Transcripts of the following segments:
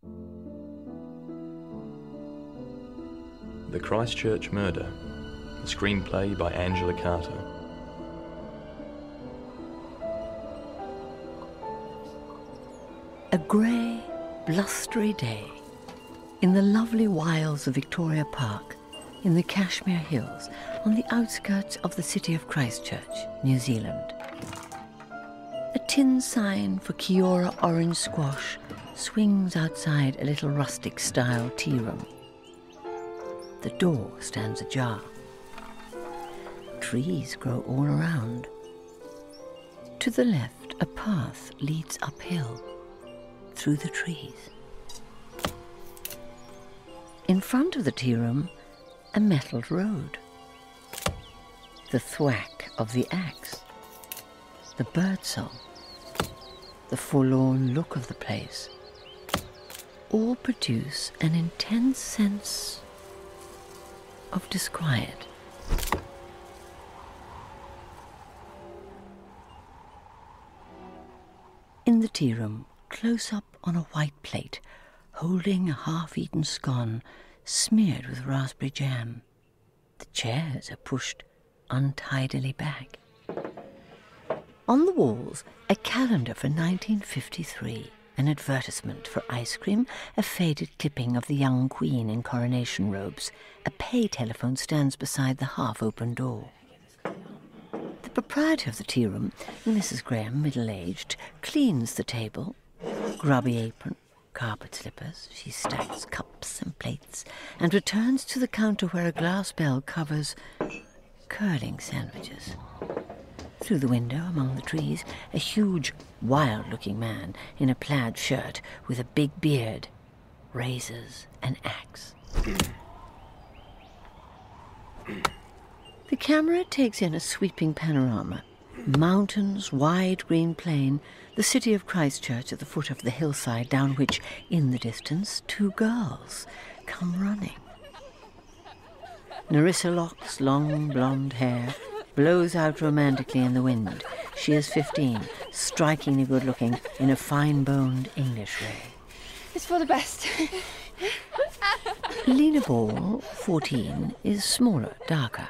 The Christchurch Murder, a screenplay by Angela Carter. A grey, blustery day in the lovely wilds of Victoria Park in the Kashmir Hills on the outskirts of the city of Christchurch, New Zealand. A tin sign for Kia-ora orange squash swings outside a little rustic-style tea room. The door stands ajar. Trees grow all around. To the left, a path leads uphill through the trees. In front of the tea room, a metalled road. The thwack of the axe, the birdsong, the forlorn look of the place, all produce an intense sense of disquiet. In the tea room, close up on a white plate, holding a half-eaten scone smeared with raspberry jam, the chairs are pushed untidily back. On the walls, a calendar for 1953, an advertisement for ice cream, a faded clipping of the young queen in coronation robes. A pay telephone stands beside the half-open door. The proprietor of the tea room, Mrs. Graham, middle-aged, cleans the table. Grubby apron, carpet slippers, she stacks cups and plates and returns to the counter where a glass bell covers curling sandwiches. Through the window, among the trees, a huge, wild-looking man in a plaid shirt with a big beard, razors an axe. The camera takes in a sweeping panorama. Mountains, wide green plain, the city of Christchurch at the foot of the hillside down which, in the distance, two girls come running. Nerissa Locke's long blonde hair blows out romantically in the wind. She is 15, strikingly good-looking in a fine-boned English way. It's for the best. Lena Ball, 14, is smaller, darker.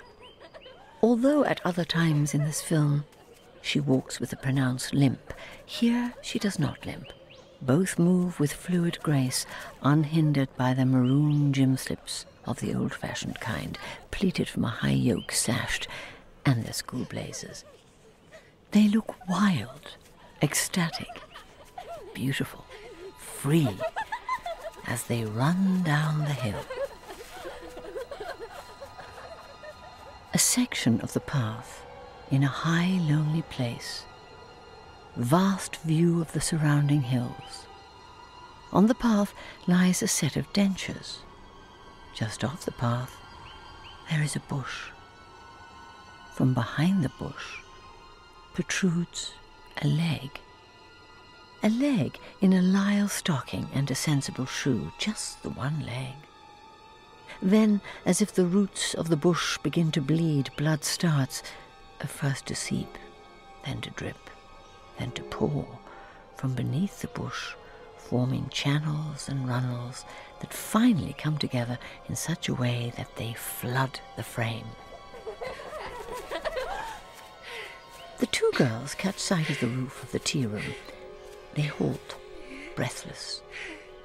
Although at other times in this film she walks with a pronounced limp, here she does not limp. Both move with fluid grace, unhindered by the maroon gym slips of the old-fashioned kind, pleated from a high yoke sashed, and their school blazers. They look wild, ecstatic, beautiful, free, as they run down the hill. A section of the path in a high, lonely place. Vast view of the surrounding hills. On the path lies a set of dentures. Just off the path, there is a bush. From behind the bush protrudes a leg. A leg in a lisle stocking and a sensible shoe, just the one leg. Then, as if the roots of the bush begin to bleed, blood starts, first to seep, then to drip, then to pour from beneath the bush, forming channels and runnels that finally come together in such a way that they flood the frame. The two girls catch sight of the roof of the tea room. They halt, breathless,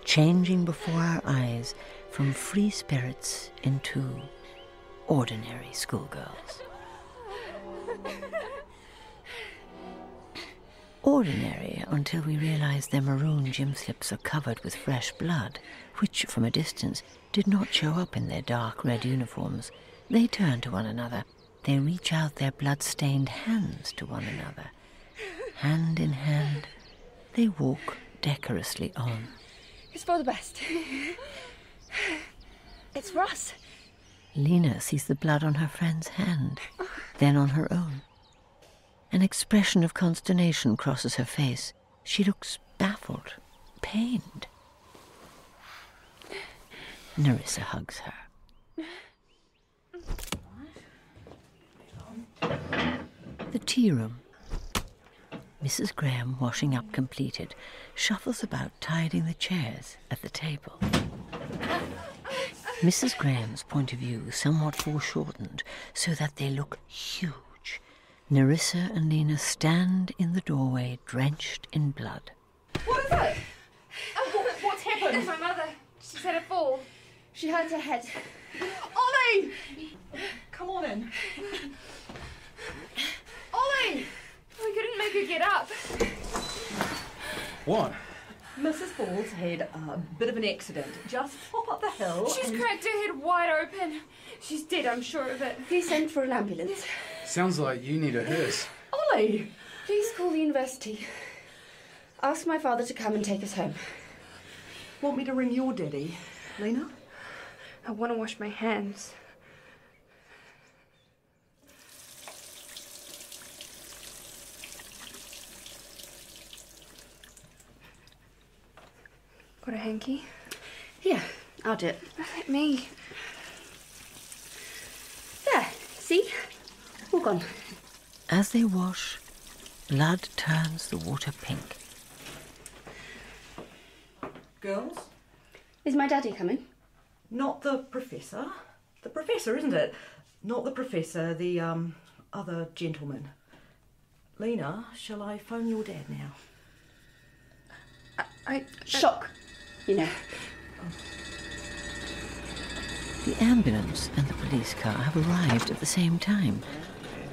changing before our eyes from free spirits into ordinary schoolgirls. Ordinary until we realize their maroon gym slips are covered with fresh blood, which, from a distance, did not show up in their dark red uniforms. They turn to one another. They reach out their blood-stained hands to one another. Hand in hand, they walk decorously on. It's for the best. It's for us. Lena sees the blood on her friend's hand, then on her own. An expression of consternation crosses her face. She looks baffled, pained. Nerissa hugs her. The tea room. Mrs. Graham, washing up completed, shuffles about tidying the chairs at the table. Mrs. Graham's point of view somewhat foreshortened so that they look huge. Nerissa and Lena stand in the doorway, drenched in blood. What is it? What's happened? It's my mother. She's had a fall. She hurt her head. Ollie! Come on in. Ollie! We couldn't make her get up. What? Mrs. Ball's had a bit of an accident. Just pop up the hill. She's cracked her head wide open. She's dead, I'm sure of it. Please send for an ambulance. Sounds like you need a hearse. Ollie! Please call the university. Ask my father to come and take us home. Want me to ring your daddy, Lena? I want to wash my hands. Got a hanky? Here, I'll do it. Let me. There, see? All gone. As they wash, blood turns the water pink. Girls? Is my daddy coming? Not the professor. The professor, isn't it? Not the professor, the, other gentleman. Lena, shall I phone your dad now? Shock, you know. The ambulance and the police car have arrived at the same time.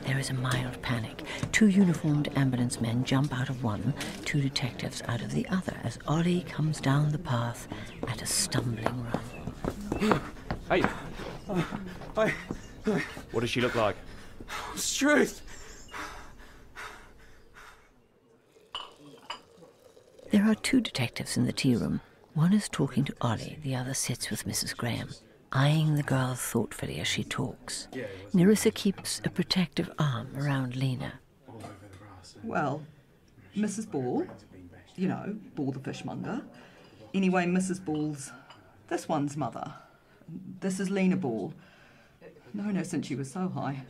There is a mild panic. 2 uniformed ambulance men jump out of one, 2 detectives out of the other, as Ollie comes down the path at a stumbling run. Hey! What does she look like? Struth! There are 2 detectives in the tea room. One is talking to Ollie, the other sits with Mrs. Graham, eyeing the girl thoughtfully as she talks. Nerissa keeps a protective arm around Lena. Well, Mrs. Ball, you know, Ball the fishmonger. Anyway, Mrs. Ball's this one's mother. This is Lena Ball. Known her since she was so high.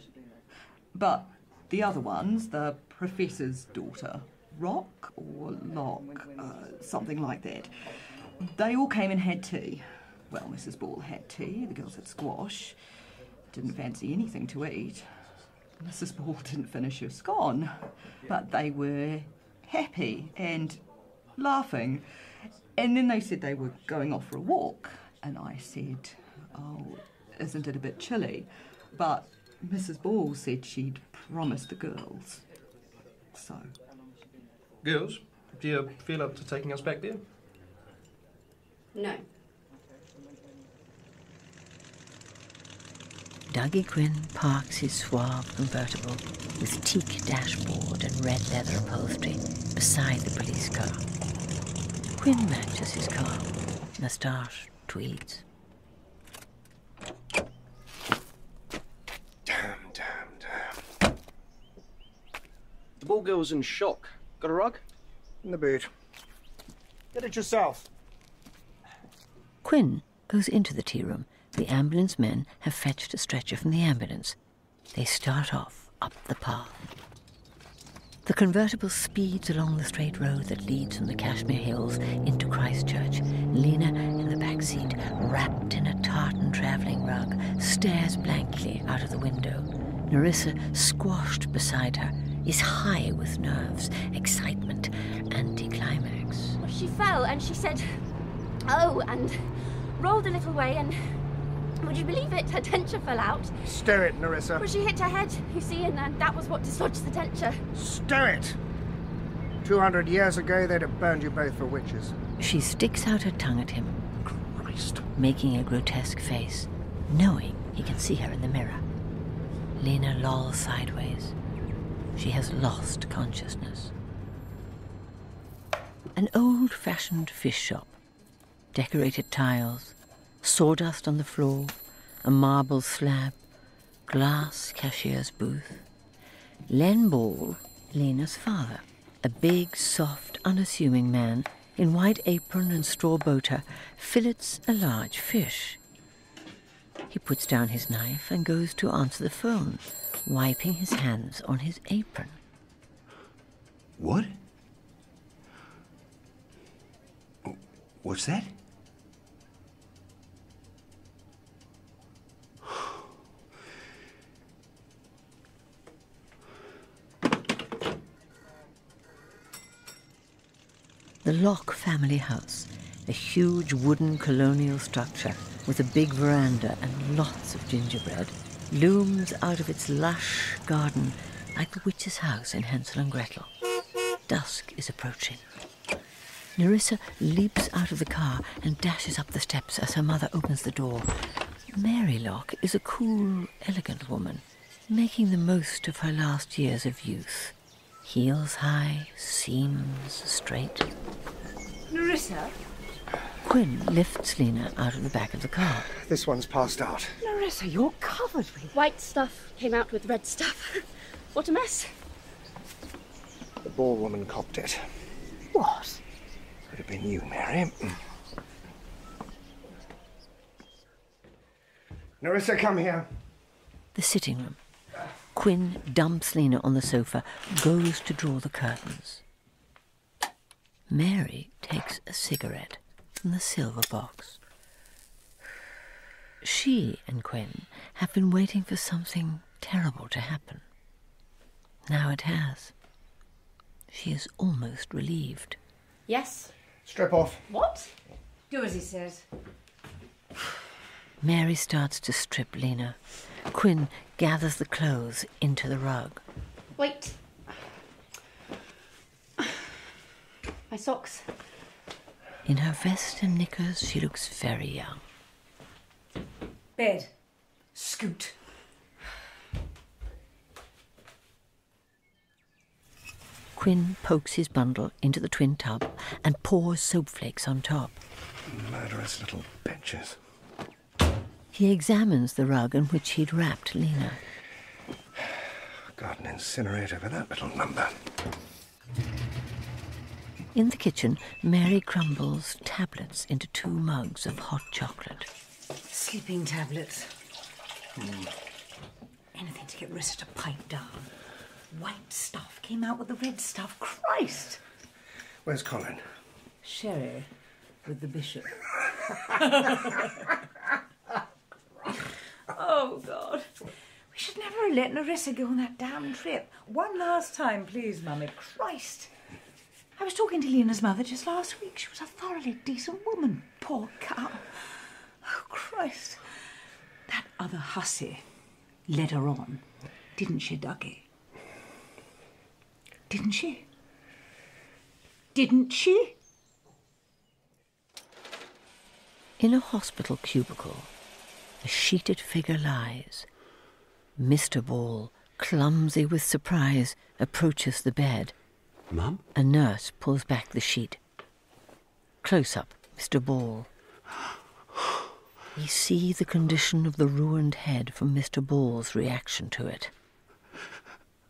But the other one's the professor's daughter. Rock or Lock, something like that. They all came and had tea. Well, Mrs. Ball had tea, the girls had squash. Didn't fancy anything to eat. Mrs. Ball didn't finish her scone, but they were happy and laughing. And then they said they were going off for a walk, and I said, oh, isn't it a bit chilly? But Mrs. Ball said she'd promised the girls. So... Girls, do you feel up to taking us back there? No. Dougie Quinn parks his suave convertible with teak dashboard and red leather upholstery beside the police car. Quinn matches his car. Moustache, tweeds. Damn. The Ball girl's in shock. Got a rug? In the boot. Get it yourself. Quinn goes into the tea room. The ambulance men have fetched a stretcher from the ambulance. They start off up the path. The convertible speeds along the straight road that leads from the Kashmir Hills into Christchurch. Lena, in the back seat, wrapped in a tartan travelling rug, stares blankly out of the window. Nerissa, squashed beside her, is high with nerves, excitement, anticlimax. She fell and she said, oh, and rolled a little way and, would you believe it, her denture fell out. Stow it, Nerissa. Well, she hit her head, you see, and that was what dislodged the denture. Stow it! 200 years ago, they'd have burned you both for witches. She sticks out her tongue at him, Christ. making a grotesque face, knowing he can see her in the mirror. Lena lolls sideways. She has lost consciousness. An old-fashioned fish shop. Decorated tiles, sawdust on the floor, a marble slab, glass cashier's booth. Len Ball, Lena's father, a big, soft, unassuming man in white apron and straw boater, fillets a large fish. He puts down his knife and goes to answer the phone, wiping his hands on his apron. What? What's that? The Locke family house, a huge wooden colonial structure with a big veranda and lots of gingerbread, looms out of its lush garden like the witch's house in Hansel and Gretel. Dusk is approaching. Nerissa leaps out of the car and dashes up the steps as her mother opens the door. Mary Locke is a cool, elegant woman, making the most of her last years of youth. Heels high, seams straight. Nerissa? Quinn lifts Lena out of the back of the car. This one's passed out. Nerissa, you're covered with... White stuff came out with red stuff. What a mess. The Ball woman copped it. What? Could have been you, Mary. Nerissa, come here. The sitting room. Quinn dumps Lena on the sofa, goes to draw the curtains. Mary takes a cigarette from the silver box. She and Quinn have been waiting for something terrible to happen. Now it has. She is almost relieved. Yes? Strip off. What? Do as he says. Mary starts to strip Lena. Quinn gathers the clothes into the rug. Wait. My socks. In her vest and knickers, she looks very young. Bed. Scoot. Quinn pokes his bundle into the twin tub and pours soap flakes on top. Murderous little bitches. He examines the rug in which he'd wrapped Lena. Garden incinerator for that little number. In the kitchen, Mary crumbles tablets into 2 mugs of hot chocolate. Sleeping tablets. Anything to get Rissa to pipe down. White stuff came out with the red stuff. Christ! Where's Colin? Sherry with the bishop. Oh, God. We should never have let Nerissa go on that damn trip. One last time, please, Mummy. Christ. I was talking to Lena's mother just last week. She was a thoroughly decent woman. Poor cow. Oh, Christ. That other hussy led her on, didn't she, Ducky? Didn't she? Didn't she? In a hospital cubicle, a sheeted figure lies. Mr. Ball, clumsy with surprise, approaches the bed. Mum? A nurse pulls back the sheet. Close up, Mr. Ball. We see the condition of the ruined head from Mr. Ball's reaction to it.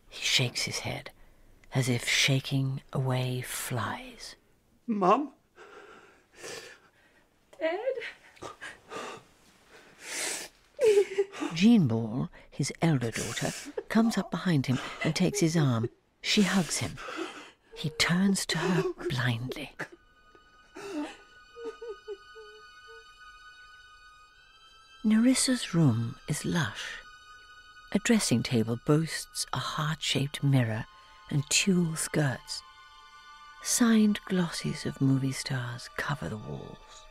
He shakes his head, as if shaking away flies. Mum? Dad? Jean Ball, his elder daughter, comes up behind him and takes his arm. She hugs him. He turns to her blindly. Nerissa's room is lush. A dressing table boasts a heart-shaped mirror and tulle skirts. Signed glossies of movie stars cover the walls.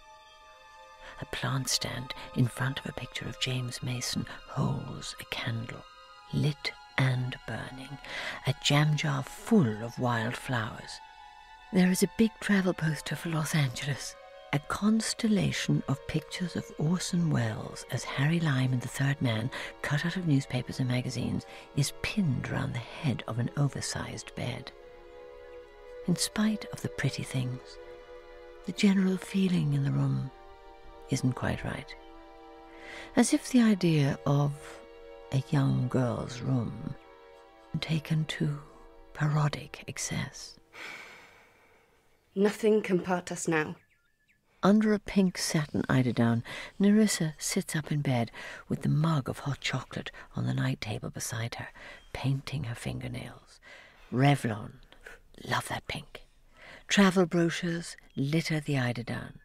A plant stand in front of a picture of James Mason holds a candle, lit and burning, a jam jar full of wild flowers. There is a big travel poster for Los Angeles, a constellation of pictures of Orson Welles as Harry Lime in The Third Man, cut out of newspapers and magazines, is pinned round the head of an oversized bed. In spite of the pretty things, the general feeling in the room isn't quite right. As if the idea of a young girl's room taken to parodic excess. Nothing can part us now. Under a pink satin eiderdown, Nerissa sits up in bed with the mug of hot chocolate on the night table beside her, painting her fingernails. Revlon, love that pink. Travel brochures litter the eiderdown.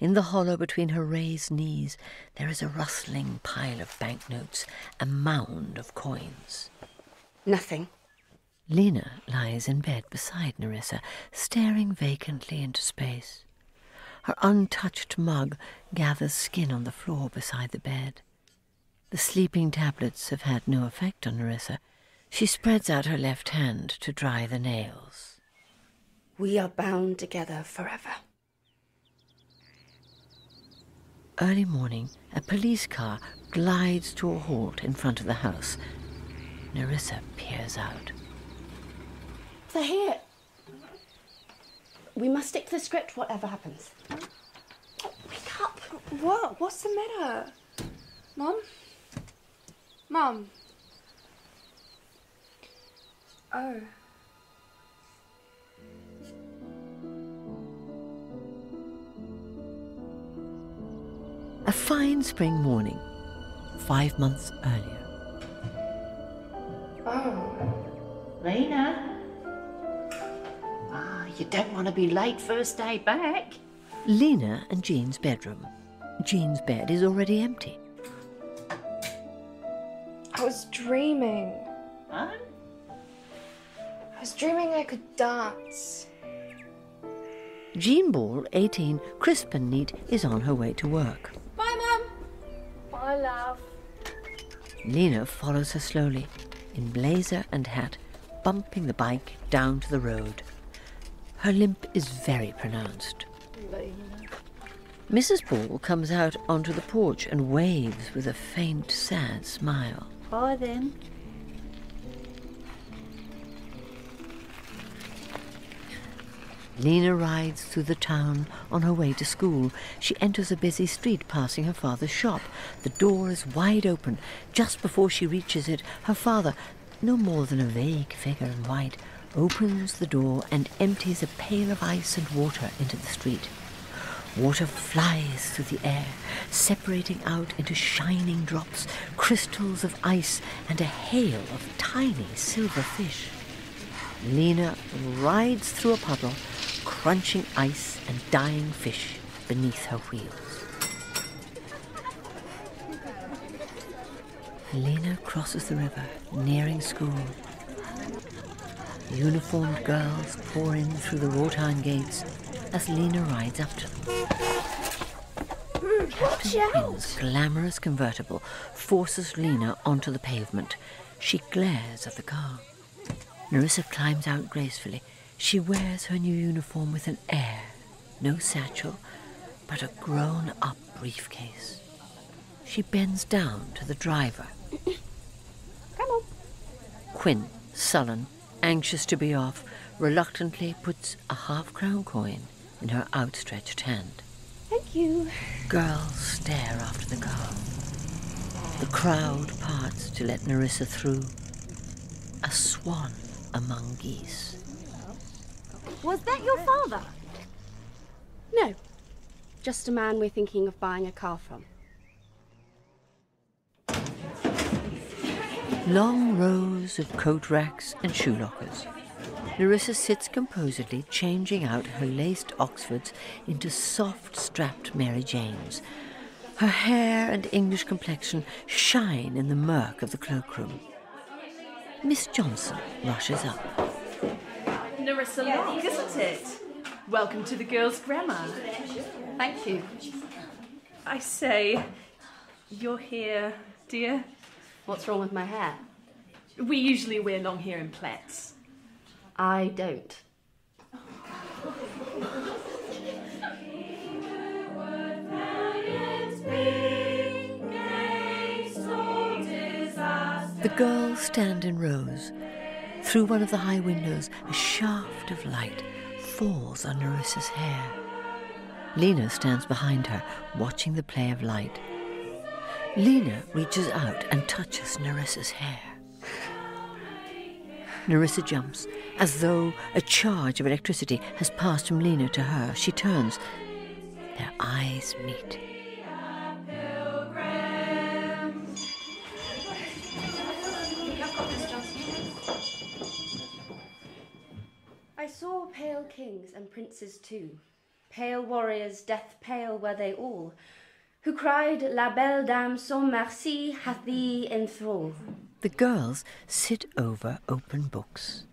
In the hollow between her raised knees, there is a rustling pile of banknotes, a mound of coins. Nothing. Lena lies in bed beside Nerissa, staring vacantly into space. Her untouched mug gathers skin on the floor beside the bed. The sleeping tablets have had no effect on Nerissa. She spreads out her left hand to dry the nails. We are bound together forever. Early morning, a police car glides to a halt in front of the house. Nerissa peers out. They're here. We must stick to the script, whatever happens. Wake up. What? What's the matter? Mum? Mum? Oh. A fine spring morning, 5 months earlier. Oh. Lena? You don't want to be late first day back. Lena and Jean's bedroom. Jean's bed is already empty. I was dreaming. Huh? I was dreaming I could dance. Jean Ball, 18, crisp and neat, is on her way to work. Bye, Mum. Bye, love. Lena follows her slowly, in blazer and hat, bumping the bike down to the road. Her limp is very pronounced. Mrs. Ball comes out onto the porch and waves with a faint, sad smile. Bye then. Lena rides through the town on her way to school. She enters a busy street passing her father's shop. The door is wide open. Just before she reaches it, her father, no more than a vague figure in white, opens the door and empties a pail of ice and water into the street. Water flies through the air, separating out into shining drops, crystals of ice, and a hail of tiny silver fish. Lena rides through a puddle, crunching ice and dying fish beneath her wheels. Lena crosses the river, nearing school. Uniformed girls pour in through the wrought-iron gates as Lena rides up to them. Watch Quinn's glamorous convertible forces Lena onto the pavement. She glares at the car. Nerissa climbs out gracefully. She wears her new uniform with an air. No satchel, but a grown-up briefcase. She bends down to the driver. Come on. Quinn, sullen, anxious to be off, reluctantly puts a half-crown coin in her outstretched hand. Thank you. Girls stare after the car. The crowd parts to let Nerissa through. A swan among geese. Was that your father? No. Just a man we're thinking of buying a car from. Long rows of coat racks and shoe lockers. Nerissa sits composedly, changing out her laced Oxfords into soft, strapped Mary Janes. Her hair and English complexion shine in the murk of the cloakroom. Miss Johnson rushes up. Nerissa Long, isn't it? Welcome to the girls' grammar. Thank you. I say, you're here, dear. What's wrong with my hair? We usually wear long hair in plaits. I don't. The girls stand in rows. Through one of the high windows, a shaft of light falls on Nerissa's hair. Lena stands behind her, watching the play of light. Lena reaches out and touches Nerissa's hair. Nerissa jumps, as though a charge of electricity has passed from Lena to her. She turns. Their eyes meet. I saw pale kings and princes too. Pale warriors, death pale were they all, who cried, La belle dame sans merci hath thee in thrall. The girls sit over open books.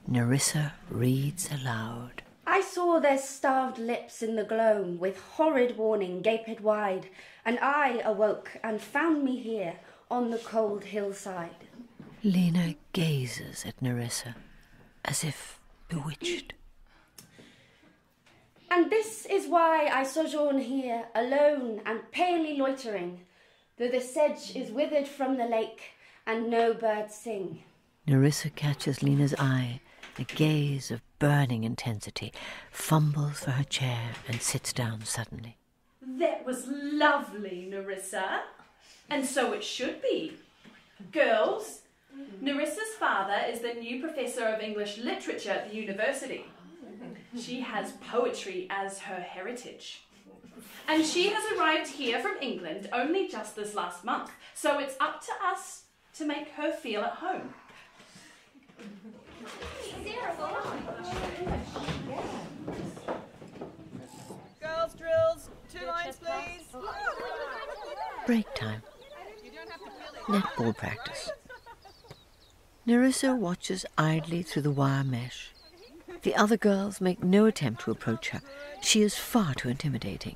Nerissa reads aloud. I saw their starved lips in the gloam, with horrid warning gaped wide, and I awoke and found me here on the cold hillside. Lena gazes at Nerissa, as if bewitched. And this is why I sojourn here, alone and palely loitering, though the sedge is withered from the lake, and no birds sing. Nerissa catches Lena's eye, a gaze of burning intensity, fumbles for her chair and sits down suddenly. That was lovely, Nerissa. And so it should be. Girls, Nerissa's father is the new professor of English literature at the university. She has poetry as her heritage. And she has arrived here from England only just this last month, so it's up to us to make her feel at home. Girls' drills, 2 lines, please. Break time. Netball practice. Nerissa watches idly through the wire mesh. The other girls make no attempt to approach her. She is far too intimidating.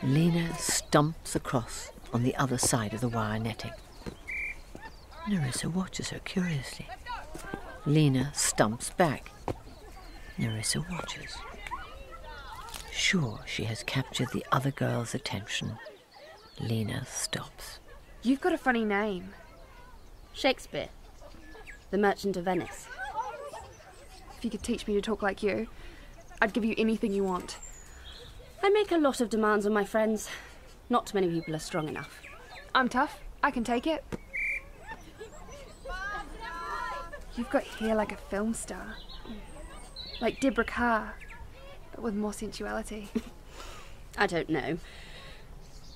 Lena stumps across on the other side of the wire netting. Nerissa watches her curiously. Lena stumps back. Nerissa watches. Sure she has captured the other girl's attention, Lena stops. You've got a funny name. Shakespeare. The Merchant of Venice. If you could teach me to talk like you, I'd give you anything you want. I make a lot of demands on my friends. Not many people are strong enough. I'm tough. I can take it. You've got hair like a film star. Like Deborah Carr, but with more sensuality. I don't know.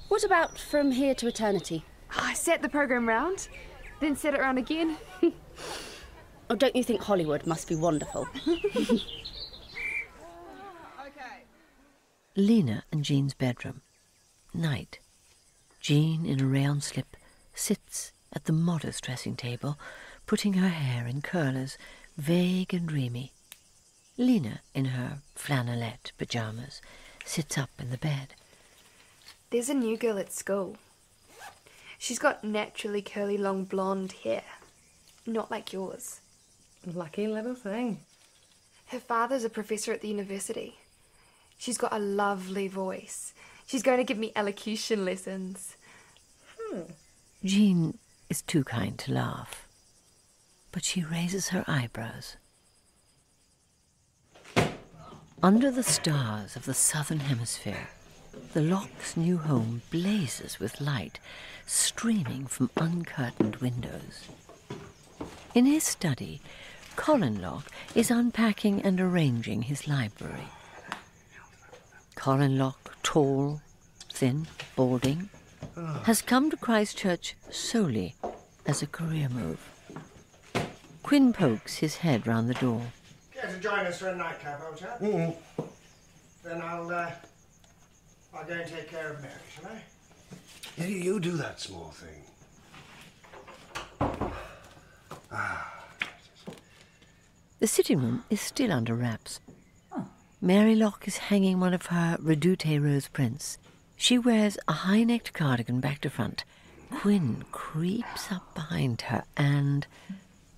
What about From Here to Eternity? I set the program round, then set it round again. Oh, don't you think Hollywood must be wonderful? Lena and Jean's bedroom. Night. Jean, in a rayon slip, sits at the modest dressing table, putting her hair in curlers, vague and dreamy. Lena, in her flannelette pyjamas, sits up in the bed. There's a new girl at school. She's got naturally curly long blonde hair. Not like yours. Lucky little thing. Her father's a professor at the university. She's got a lovely voice. She's going to give me elocution lessons. Jean is too kind to laugh, but she raises her eyebrows. Under the stars of the southern hemisphere, the Lock's new home blazes with light, streaming from uncurtained windows. In his study, Colin Locke is unpacking and arranging his library. Colin Locke, tall, thin, balding, has come to Christchurch solely as a career move. Quinn pokes his head round the door. Care to join us for a nightcap, old chap? Then I'll go and take care of Mary, shall I? Yeah, you do that small thing. The sitting room is still under wraps. Mary Locke is hanging one of her redoute rose prints. She wears a high-necked cardigan back to front. Quinn creeps up behind her and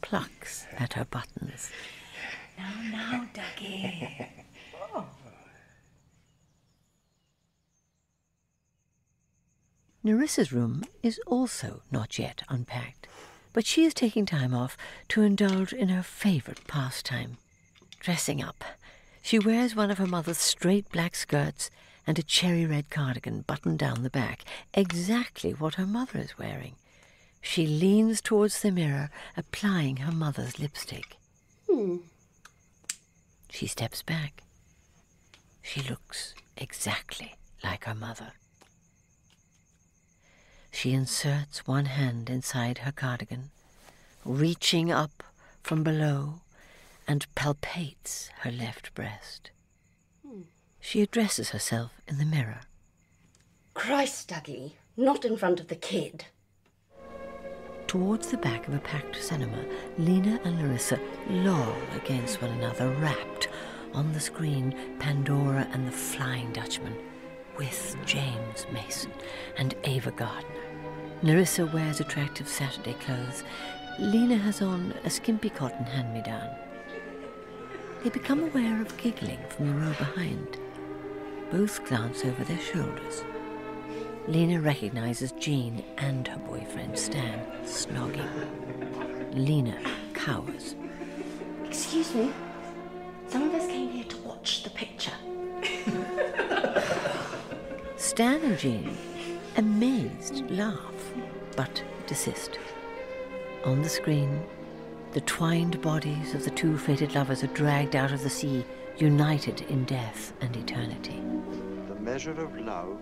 plucks at her buttons. Now, Dougie. Nerissa's room is also not yet unpacked, but she is taking time off to indulge in her favourite pastime, dressing up. She wears one of her mother's straight black skirts and a cherry-red cardigan buttoned down the back, exactly what her mother is wearing. She leans towards the mirror, applying her mother's lipstick. She steps back. She looks exactly like her mother. She inserts one hand inside her cardigan, reaching up from below, and palpates her left breast. She addresses herself in the mirror. Christ, Dougie, not in front of the kid. Towards the back of a packed cinema, Lena and Larissa loll against one another, rapt. On the screen, Pandora and the Flying Dutchman, with James Mason and Ava Gardner. Larissa wears attractive Saturday clothes. Lena has on a skimpy cotton hand-me-down. They become aware of giggling from the row behind. Both glance over their shoulders. Lena recognizes Jean and her boyfriend Stan snogging. Lena cowers. Excuse me. Some of us came here to watch the picture. Stan and Jean, amazed, laugh, but desist. On the screen, the twined bodies of the two fated lovers are dragged out of the sea, united in death and eternity. The measure of love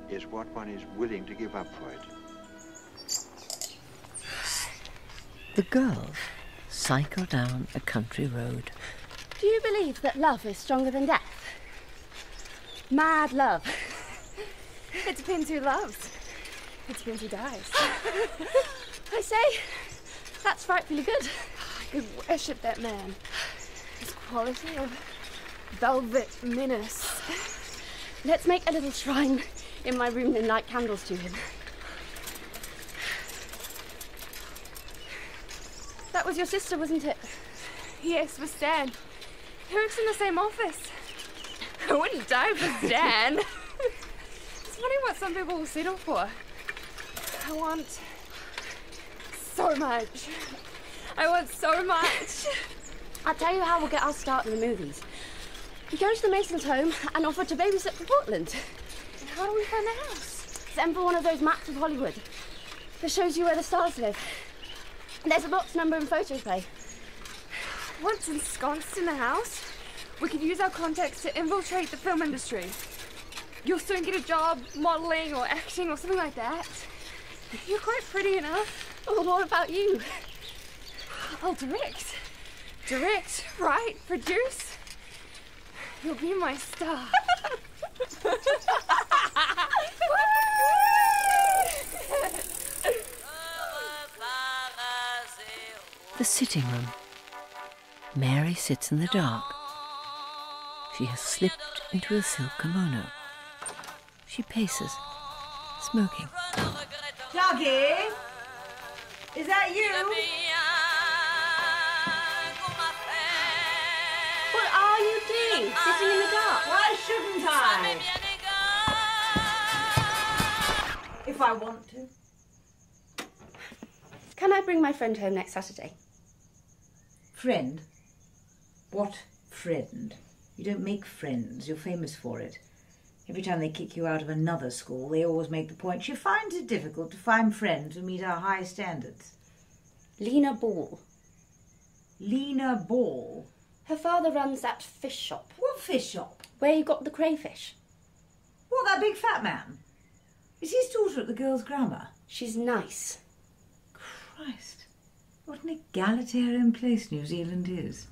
is what one is willing to give up for it. The girls cycle down a country road. Do you believe that love is stronger than death? Mad love. It depends who loves. It depends who dies. I say, that's frightfully good. I could worship that man. His quality of velvet menace. Let's make a little shrine in my room and light candles to him. That was your sister, wasn't it? Yes, for Stan. He works in the same office. I wouldn't die for Stan. It's funny what some people will settle for. I want so much. I want so much. I'll tell you how we'll get our start in the movies. We go to the Masons' home and offer to babysit for Portland. And how do we find the house? Send for one of those maps of Hollywood that shows you where the stars live. There's a box number and photo play. Once ensconced in the house, we could use our contacts to infiltrate the film industry. You'll soon get a job modelling or acting or something like that. You're quite pretty enough. Well, what about you? I'll direct. Direct, write, produce. You'll be my star. The sitting room. Mary sits in the dark. She has slipped into a silk kimono. She paces, smoking. Dougie? Is that you? What are you doing, sitting in the dark? Why shouldn't I? If I want to. Can I bring my friend home next Saturday? Friend? What friend? You don't make friends. You're famous for it. Every time they kick you out of another school, they always make the point, she finds it difficult to find friends who meet our high standards. Lena Ball. Lena Ball? Her father runs that fish shop. What fish shop? Where you got the crayfish. What, that big fat man? Is his daughter at the girls' grammar? She's nice. Christ, what an egalitarian place New Zealand is.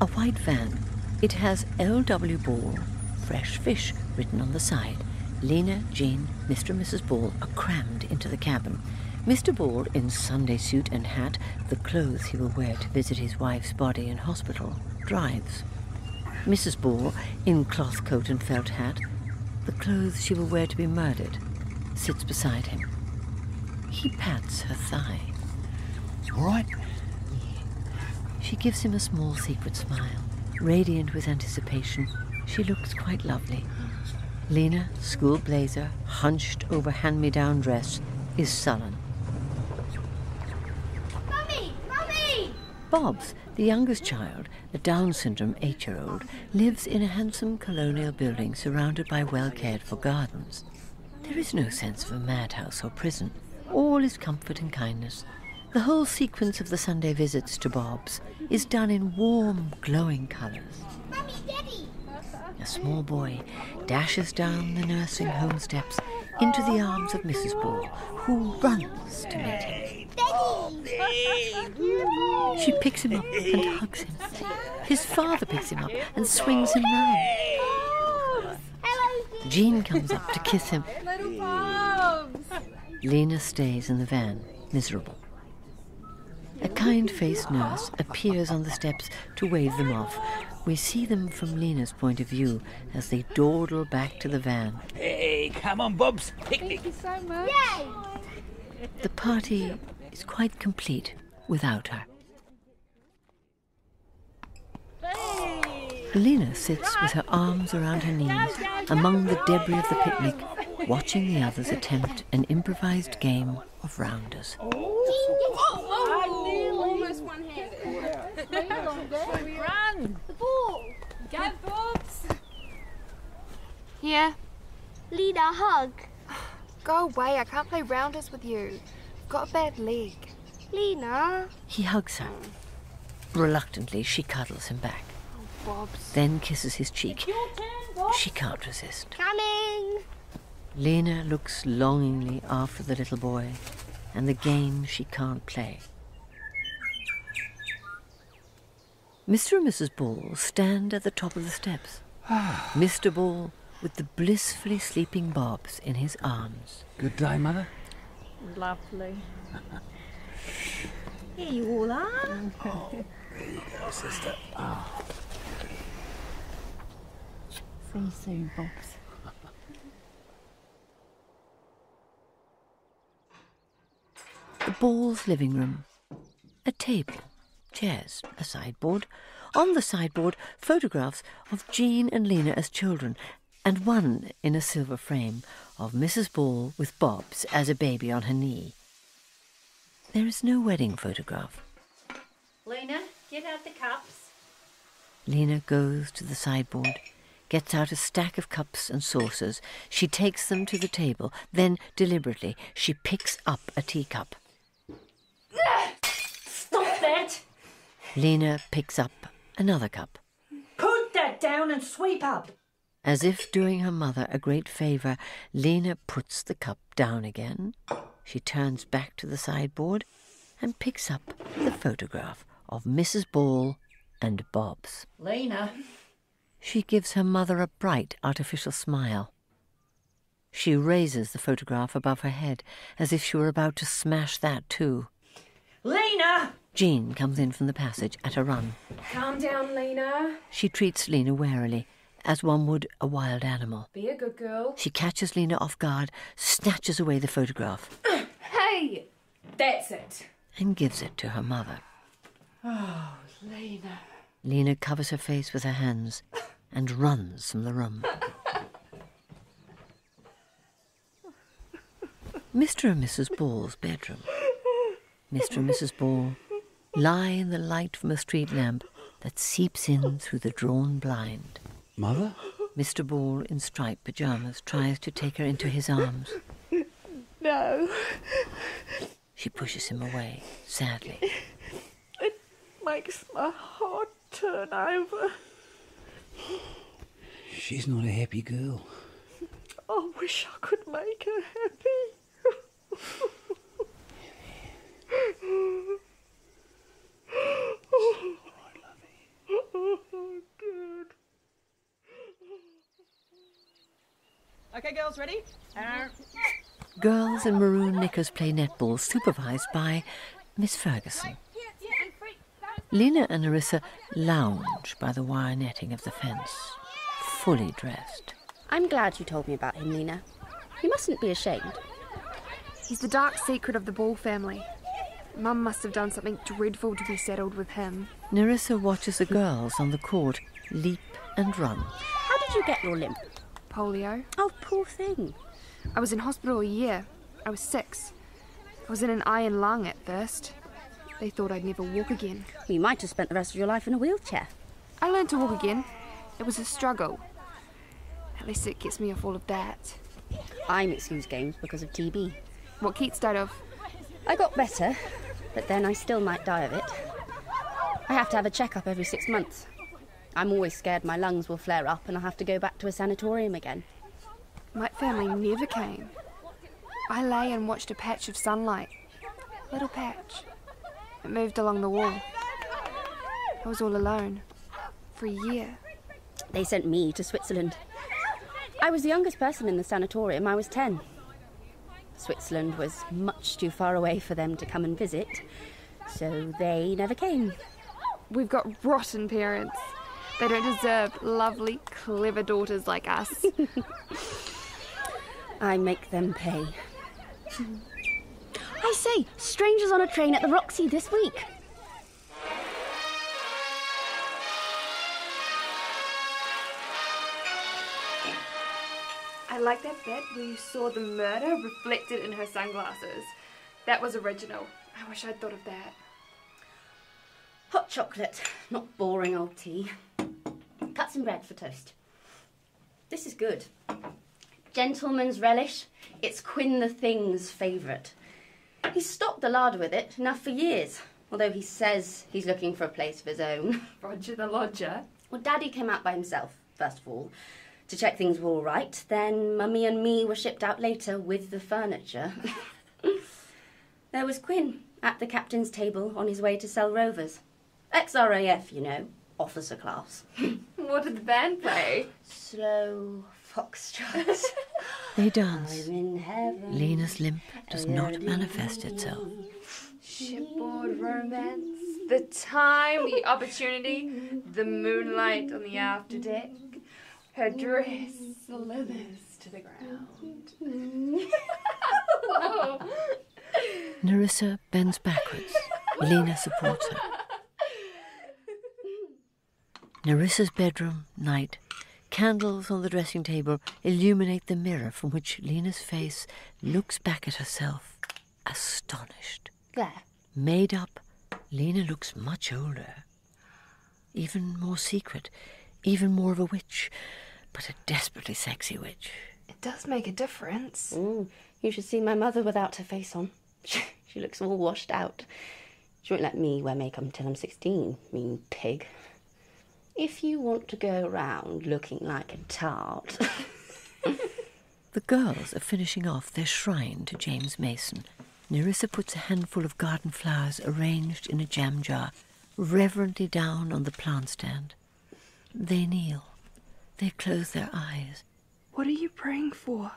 A white van. It has L.W. Ball, fresh fish, written on the side. Lena, Jean, Mr. and Mrs. Ball are crammed into the cabin. Mr. Ball, in Sunday suit and hat, the clothes he will wear to visit his wife's body in hospital, drives. Mrs. Ball, in cloth coat and felt hat, the clothes she will wear to be murdered, sits beside him. He pats her thigh. You all right? She gives him a small secret smile. Radiant with anticipation, she looks quite lovely. Lena, school blazer, hunched over hand-me-down dress, is sullen. Mummy! Mummy! Bobs, the youngest child, a Down syndrome 8-year-old, lives in a handsome colonial building surrounded by well-cared-for gardens. There is no sense of a madhouse or prison. All is comfort and kindness. The whole sequence of the Sunday visits to Bob's is done in warm, glowing colours. Mummy, Daddy! A small boy dashes down the nursing home steps into the arms of Mrs. Ball, who runs to meet him. She picks him up and hugs him. His father picks him up and swings him round. Jean comes up to kiss him. Little Bobs! Lena stays in the van, miserable. A kind-faced nurse appears on the steps to wave them off. We see them from Lena's point of view as they dawdle back to the van. Hey, come on, Bobs. Picnic. Thank you so much. The party is quite complete without her. Lena sits with her arms around her knees among the debris of the picnic, watching the others attempt an improvised game of rounders. Almost one-handed. Run! The ball! Go, Bobs! Yeah. Lena, hug. Go away, I can't play rounders with you. I've got a bad leg. Lena. He hugs her. Reluctantly, she cuddles him back. Bobs. Then kisses his cheek. She can't resist. Coming. Lena looks longingly after the little boy and the game she can't play. Mr. and Mrs. Ball stand at the top of the steps. Mr. Ball with the blissfully sleeping Bobs in his arms. Good day, Mother. Lovely. Here you all are. Oh, there you go, sister. Oh. See you soon, Bobs. The Balls' living room. A table, chairs, a sideboard. On the sideboard, photographs of Jean and Lena as children, and one in a silver frame of Mrs. Ball with Bobs as a baby on her knee. There is no wedding photograph. Lena, get out the cups. Lena goes to the sideboard, gets out a stack of cups and saucers. She takes them to the table. Then, deliberately, she picks up a teacup. Stop that! Lena picks up another cup. Put that down and sweep up. As if doing her mother a great favour, Lena puts the cup down again. She turns back to the sideboard and picks up the photograph of Mrs. Ball and Bobs. Lena. She gives her mother a bright, artificial smile. She raises the photograph above her head as if she were about to smash that too. Lena! Jean comes in from the passage at a run. Calm down, Lena. She treats Lena warily, as one would a wild animal. Be a good girl. She catches Lena off guard, snatches away the photograph. Hey! That's it. And gives it to her mother. Oh, Lena. Lena covers her face with her hands and runs from the room. Mr. and Mrs. Ball's bedroom. Mr. and Mrs. Ball lie in the light from a street lamp that seeps in through the drawn blind. Mother? Mr. Ball, in striped pyjamas, tries to take her into his arms. No. She pushes him away, sadly. It makes my heart turn over. She's not a happy girl. I wish I could make her happy. Good. Okay, girls, ready? Girls in maroon knickers play netball, supervised by Miss Ferguson. Lena and Nerissa lounge by the wire netting of the fence, fully dressed. I'm glad you told me about him, Lena. You mustn't be ashamed. He's the dark secret of the Ball family. Mum must have done something dreadful to be saddled with him. Nerissa watches the girls on the court leap and run. How did you get your limp? Polio. Oh, poor thing. I was in hospital a year. I was 6. I was in an iron lung at first. They thought I'd never walk again. Well, you might have spent the rest of your life in a wheelchair. I learned to walk again. It was a struggle. At least it gets me off all of that. I mixed-use games because of TB. What Kate died of? I got better, but then I still might die of it. I have to have a checkup every 6 months. I'm always scared my lungs will flare up and I'll have to go back to a sanatorium again. My family never came. I lay and watched a patch of sunlight. A little patch. It moved along the wall. I was all alone. For a year. They sent me to Switzerland. I was the youngest person in the sanatorium. I was 10. Switzerland was much too far away for them to come and visit, so they never came. We've got rotten parents. They don't deserve lovely, clever daughters like us. I make them pay. I say, strangers on a train at the Roxy this week. I like that bit where you saw the murder reflected in her sunglasses. That was original. I wish I'd thought of that. Hot chocolate, not boring old tea. Cut some bread for toast. This is good. Gentleman's relish. It's Quinn the Thing's favourite. He's stocked the larder with it, enough for years. Although he says he's looking for a place of his own. Roger the lodger. Well, Daddy came out by himself, first of all, to check things were all right. Then Mummy and me were shipped out later with the furniture. There was Quinn at the captain's table on his way to sell rovers. Ex-RAF, you know, officer class. What did the band play? Slow foxtrot. They dance. I'm in heaven. Lena's limp does not manifest itself. Shipboard romance. The time, the opportunity, the moonlight on the afterdeck. Her dress slithers to the ground. Nerissa bends backwards. Lena supports her. Nerissa's bedroom, night. Candles on the dressing table illuminate the mirror from which Lena's face looks back at herself, astonished. There. Made up, Lena looks much older. Even more secret, even more of a witch, but a desperately sexy witch. It does make a difference. You should see my mother without her face on. She looks all washed out. She won't let me wear makeup until I'm 16, mean pig. If you want to go around looking like a tart. The girls are finishing off their shrine to James Mason. Nerissa puts a handful of garden flowers arranged in a jam jar reverently down on the plant stand. They kneel. They close their eyes. What are you praying for?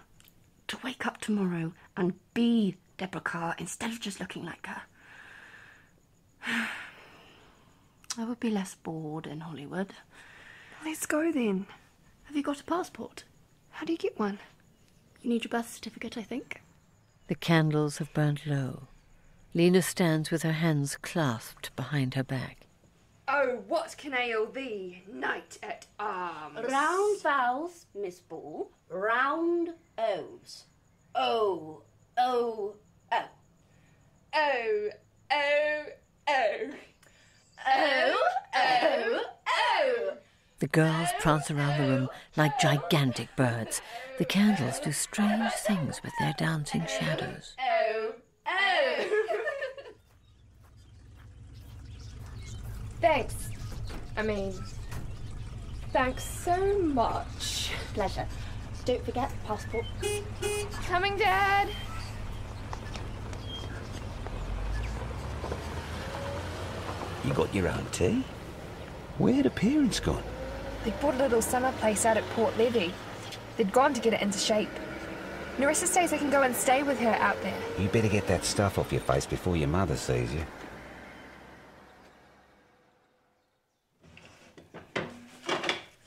To wake up tomorrow and be Deborah Carr instead of just looking like her. I would be less bored in Hollywood. Let's go then. Have you got a passport? How do you get one? You need your birth certificate, I think. The candles have burnt low. Lena stands with her hands clasped behind her back. Oh, what can ail thee, knight at arms? Round vowels, Miss Ball. Round O's. O, O, O. Oh, oh, oh. Oh, oh, oh. The girls prance around the room like gigantic birds. The candles do strange things with their dancing shadows. Oh, oh. Thanks. Thanks so much. Pleasure. Don't forget the passport. Coming, Dad. You got your own tea? Where'd the parents gone? They bought a little summer place out at Port Levy. They'd gone to get it into shape. Nerissa says I can go and stay with her out there. You better get that stuff off your face before your mother sees you.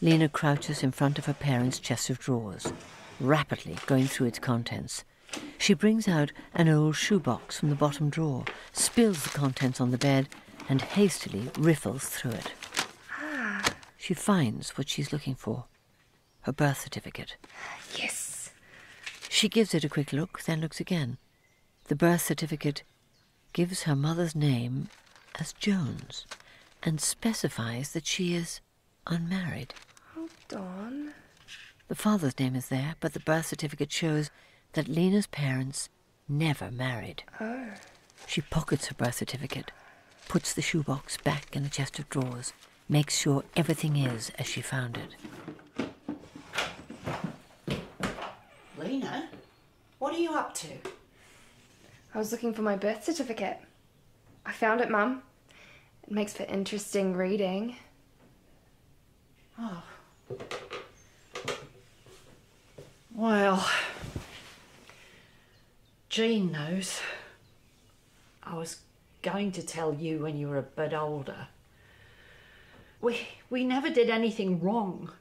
Lena crouches in front of her parents' chest of drawers, rapidly going through its contents. She brings out an old shoebox from the bottom drawer, spills the contents on the bed, and hastily riffles through it. She finds what she's looking for. Her birth certificate. Yes. She gives it a quick look, then looks again. The birth certificate gives her mother's name as Jones and specifies that she is unmarried. Hold on. The father's name is there, but the birth certificate shows that Lena's parents never married. Oh. She pockets her birth certificate, puts the shoebox back in the chest of drawers, makes sure everything is as she found it. Lena, what What are you up to? I was looking for my birth certificate. I found it, Mum. It makes for interesting reading. Oh. Well, Jean knows. I was going to tell you when you were a bit older. We never did anything wrong.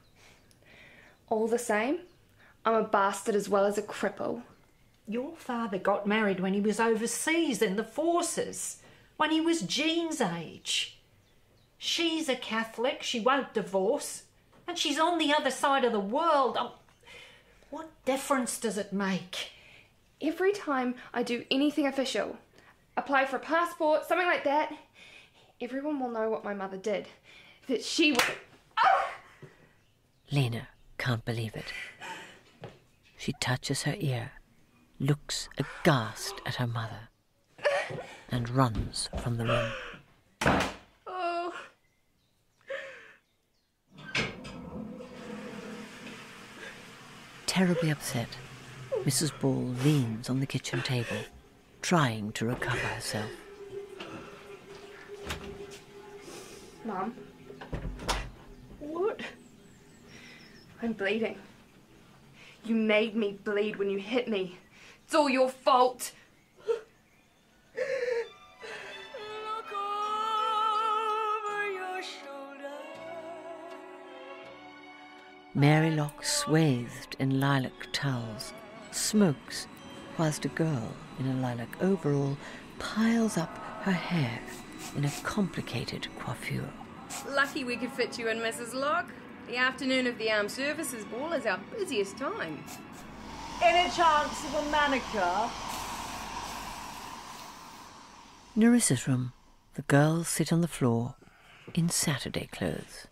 All the same, I'm a bastard as well as a cripple. Your father got married when he was overseas in the forces, when he was Jean's age. She's a Catholic, she won't divorce, and she's on the other side of the world. What difference does it make? Every time I do anything official, apply for a passport, something like that, everyone will know what my mother did. That she was... Lena can't believe it. She touches her ear, looks aghast at her mother, and runs from the room. Oh. Terribly upset, Mrs. Ball leans on the kitchen table, trying to recover herself. Mum? What? I'm bleeding. You made me bleed when you hit me. It's all your fault. Mary Locke, swathed in lilac towels, smokes, whilst a girl in a lilac overall piles up her hair in a complicated coiffure. Lucky we could fit you in, Mrs. Locke. The afternoon of the Armed Services Ball is our busiest time. Any chance of a manicure? Nerissa's room. The girls sit on the floor in Saturday clothes.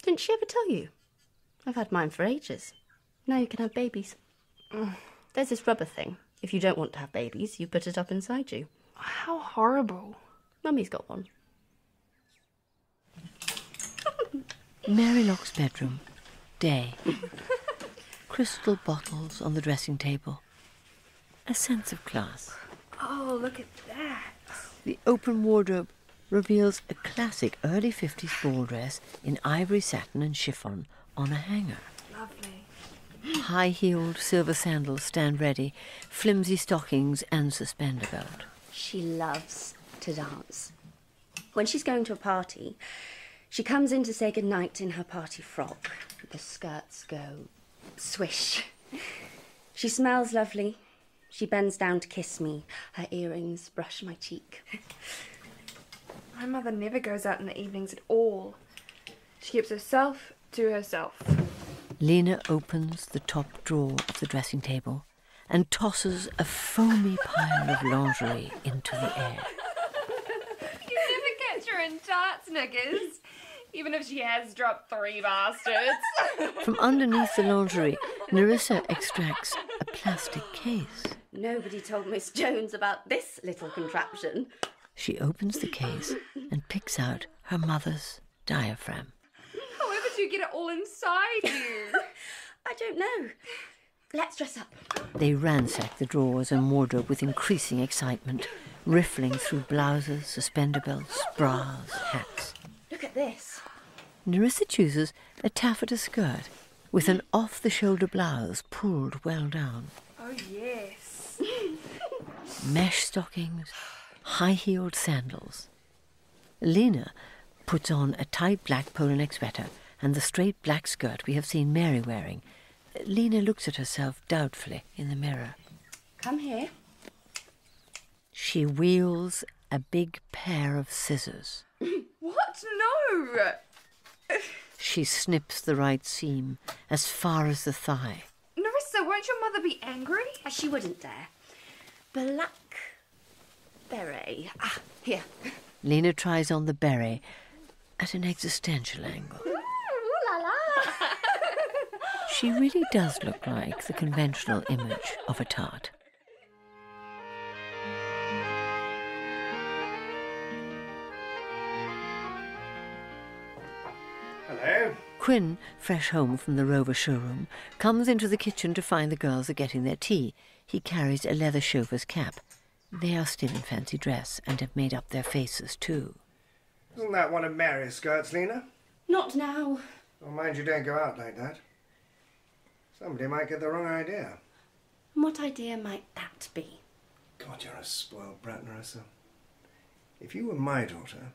Didn't she ever tell you? I've had mine for ages. Now you can have babies. There's this rubber thing. If you don't want to have babies, you put it up inside you. How horrible. Mummy's got one. Mary Locke's bedroom. Day. Crystal bottles on the dressing table. A sense of class. Oh, look at that. The open wardrobe reveals a classic early 50s ball dress in ivory satin and chiffon on a hanger. Lovely. High-heeled silver sandals stand ready, flimsy stockings and suspender belt. She loves to dance. When she's going to a party, she comes in to say goodnight in her party frock. The skirts go swish. She smells lovely. She bends down to kiss me. Her earrings brush my cheek. My mother never goes out in the evenings at all. She keeps herself to herself. Lena opens the top drawer of the dressing table and tosses a foamy pile of lingerie into the air. You never catch her in tarts, knickers. Even if she has dropped 3 bastards. From underneath the lingerie, Nerissa extracts a plastic case. Nobody told Miss Jones about this little contraption. She opens the case and picks out her mother's diaphragm. However do you get it all inside you? I don't know. Let's dress up. They ransack the drawers and wardrobe with increasing excitement, riffling through blouses, suspender belts, bras, hats. Look at this. Nerissa chooses a taffeta skirt with an off-the-shoulder blouse pulled well down. Oh, yes. Mesh stockings, high-heeled sandals. Lena puts on a tight black polo neck sweater and the straight black skirt we have seen Mary wearing. Lena looks at herself doubtfully in the mirror. Come here. She wields a big pair of scissors. What? No! She snips the right seam as far as the thigh. Nerissa, won't your mother be angry? She wouldn't dare. Black beret. Ah, here. Lena tries on the beret at an existential angle. Ooh la la! She really does look like the conventional image of a tart. Hello. Quinn, fresh home from the Rover showroom, comes into the kitchen to find the girls are getting their tea. He carries a leather chauffeur's cap. They are still in fancy dress and have made up their faces too. Isn't that one of Mary's skirts, Lena? Not now. Well, mind you don't go out like that. Somebody might get the wrong idea. And what idea might that be? God, you're a spoiled brat, Nerissa. If you were my daughter...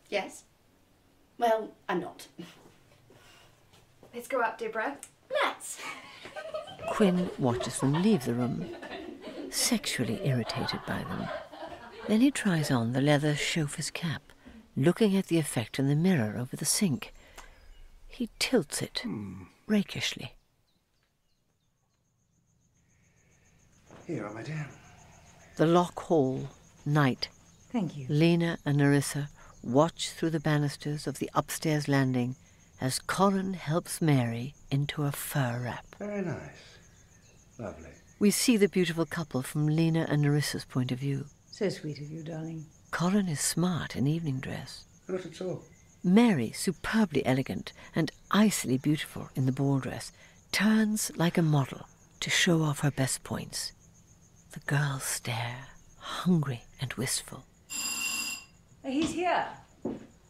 Yes? Well, I'm not. Let's go up, Deborah. Let's. Quinn watches them leave the room, sexually irritated by them. Then he tries on the leather chauffeur's cap, looking at the effect in the mirror over the sink. He tilts it rakishly. Here you are, my dear. The lock hall, night. Thank you. Lena and Nerissa watch through the banisters of the upstairs landing as Colin helps Mary into a fur wrap. Very nice. Lovely. We see the beautiful couple from Lena and Nerissa's point of view. So sweet of you, darling. Colin is smart in evening dress. Not at all. Mary, superbly elegant and icily beautiful in the ball dress, turns like a model to show off her best points. The girls stare, hungry and wistful. He's here.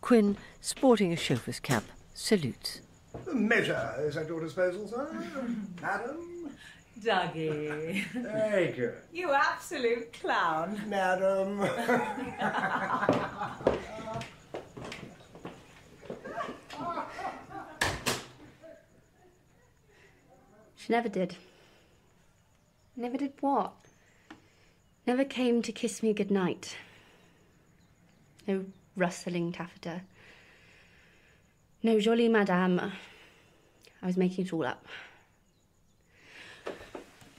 Quinn, sporting a chauffeur's cap, salutes. The measure is at your disposal, sir. Madam. Dougie. Very good. You absolute clown. Madam. She never did. Never did what? Never came to kiss me goodnight. No rustling taffeta. No jolie madame. I was making it all up.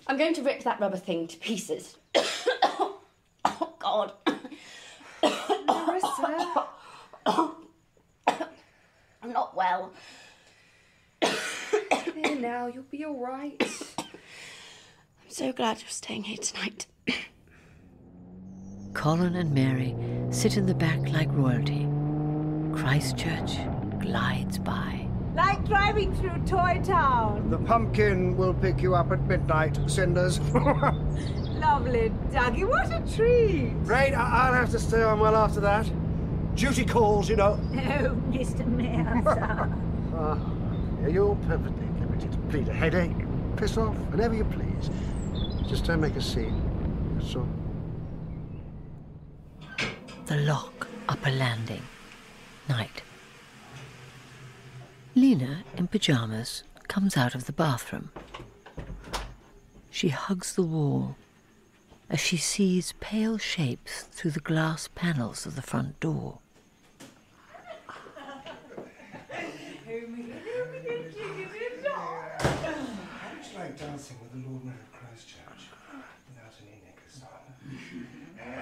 I'm going to rip that rubber thing to pieces. Oh, God. Nerissa. I'm not well. There now, you'll be all right. I'm so glad you're staying here tonight. Colin and Mary sit in the back like royalty. Christchurch glides by. Like driving through Toy Town. The pumpkin will pick you up at midnight, Cinders. Lovely, Dougie. What a treat. Right, I'll have to stay on well after that. Duty calls, you know. Oh, Mr. Mayor. You're perfectly at liberty to plead a headache, piss off, whenever you please. Just don't make a scene, that's all. The lock, upper landing. Night. Lena, in pyjamas, comes out of the bathroom. She hugs the wall as she sees pale shapes through the glass panels of the front door. How would you like dancing with the Lord Mayor of Christchurch without any knickers on?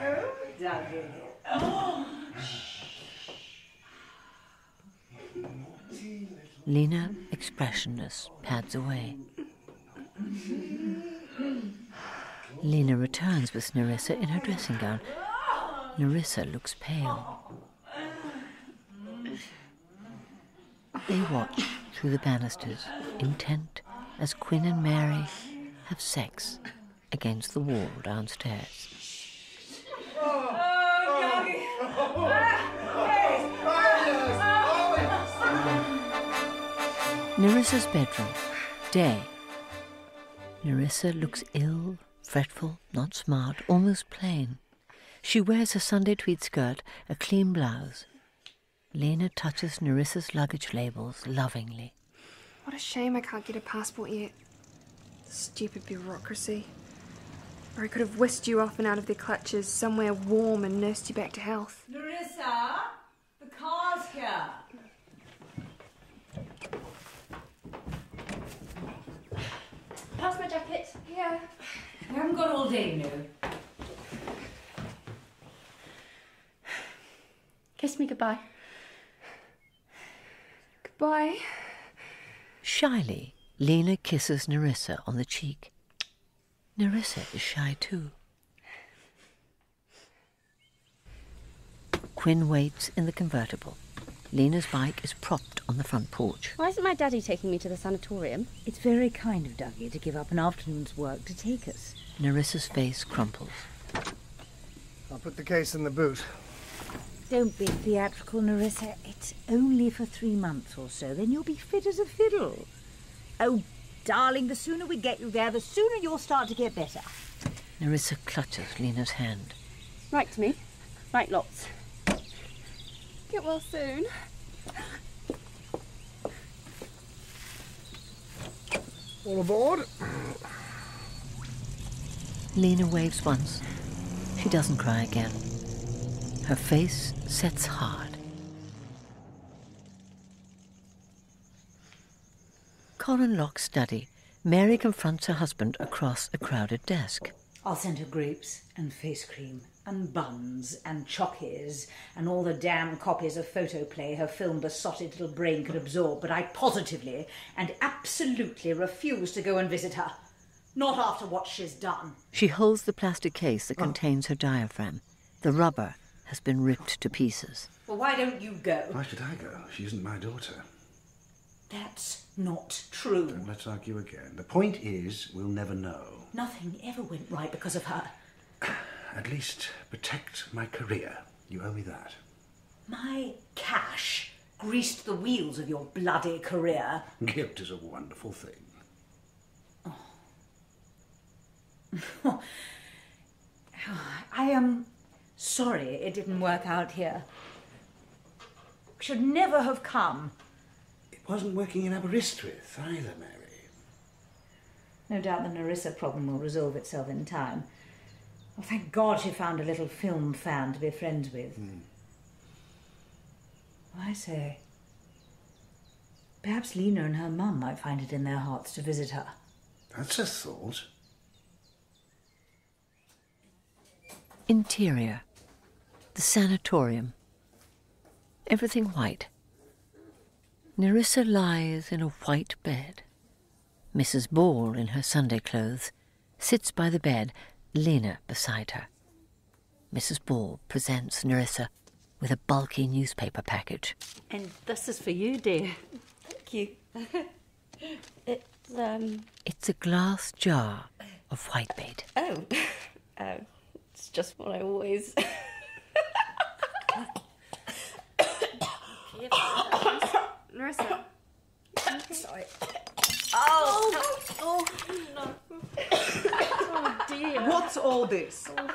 Oh, Dougie. Oh. Lena, expressionless, pads away. Lena returns with Nerissa in her dressing gown. Nerissa looks pale. They watch through the banisters, intent as Quinn and Mary have sex against the wall downstairs. Nerissa's bedroom. Day. Nerissa looks ill, fretful, not smart, almost plain. She wears a Sunday tweed skirt, a clean blouse. Lena touches Nerissa's luggage labels lovingly. What a shame I can't get a passport yet. Stupid bureaucracy. Or I could have whisked you off and out of their clutches somewhere warm and nursed you back to health. Nerissa, the car's here. Pass my jacket. Yeah. We haven't got all day, no. Kiss me goodbye. Goodbye. Shyly, Lena kisses Nerissa on the cheek. Nerissa is shy too. Quinn waits in the convertible. Lena's bike is propped on the front porch. Why isn't my daddy taking me to the sanatorium? It's very kind of Dougie to give up an afternoon's work to take us. Nerissa's face crumples. I'll put the case in the boot. Don't be theatrical, Nerissa. It's only for 3 months or so. Then you'll be fit as a fiddle. Oh, darling, the sooner we get you there, the sooner you'll start to get better. Nerissa clutches Lena's hand. Write to me. Write lots. Get well soon. All aboard? Lena waves once. She doesn't cry again. Her face sets hard. Colin Locke's study. Mary confronts her husband across a crowded desk. I'll send her grapes and face cream and buns and chockies and all the damn copies of photoplay her film-besotted little brain could absorb, but I positively and absolutely refuse to go and visit her. Not after what she's done. She holds the plastic case that contains her diaphragm. The rubber has been ripped to pieces. Well, why don't you go? Why should I go? She isn't my daughter. That's not true. Don't let's argue again. The point is, we'll never know. Nothing ever went right because of her. At least protect my career. You owe me that. My cash greased the wheels of your bloody career. Guilt is a wonderful thing. Oh. I am sorry it didn't work out here. Should never have come. It wasn't working in Aberystwyth either, Mary. No doubt the Nerissa problem will resolve itself in time. Well, thank God she found a little film fan to be friends with. I say, perhaps Lena and her mum might find it in their hearts to visit her. That's a thought. Interior. The sanatorium. Everything white. Nerissa lies in a white bed. Mrs. Ball, in her Sunday clothes, sits by the bed, Lena beside her. Mrs. Ball presents Nerissa with a bulky newspaper package. And this is for you, dear. Thank you. It's a glass jar of whitebait. Oh, it's just what I always... Nerissa. Sorry. Oh no. Oh dear. What's all this? Oh,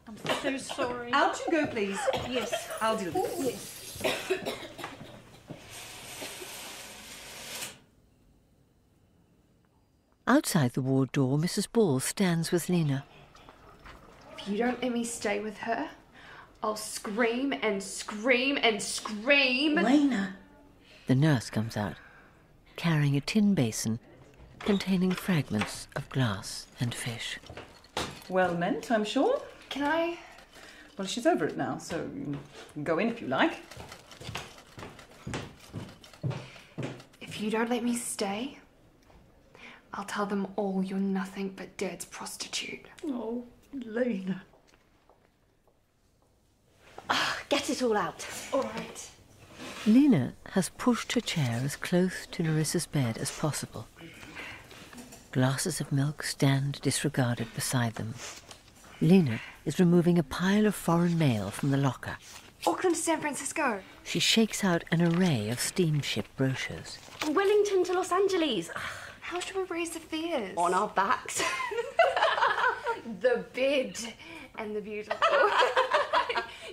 I'm so sorry. Out you go, please. Yes. I'll deal with it. Yes. Outside the ward door, Mrs. Ball stands with Lena. If you don't let me stay with her, I'll scream and scream and scream. Lena. The nurse comes out, carrying a tin basin containing fragments of glass and fish. Well meant, I'm sure. Can I? Well, she's over it now, so you can go in if you like. If you don't let me stay, I'll tell them all you're nothing but Dad's prostitute. Oh, Lena. Get it all out. All right. Lena has pushed her chair as close to Nerissa's bed as possible. Glasses of milk stand disregarded beside them. Lena is removing a pile of foreign mail from the locker. Auckland to San Francisco. She shakes out an array of steamship brochures. Wellington to Los Angeles. How should we raise the fares? On our backs. The bid and the beautiful.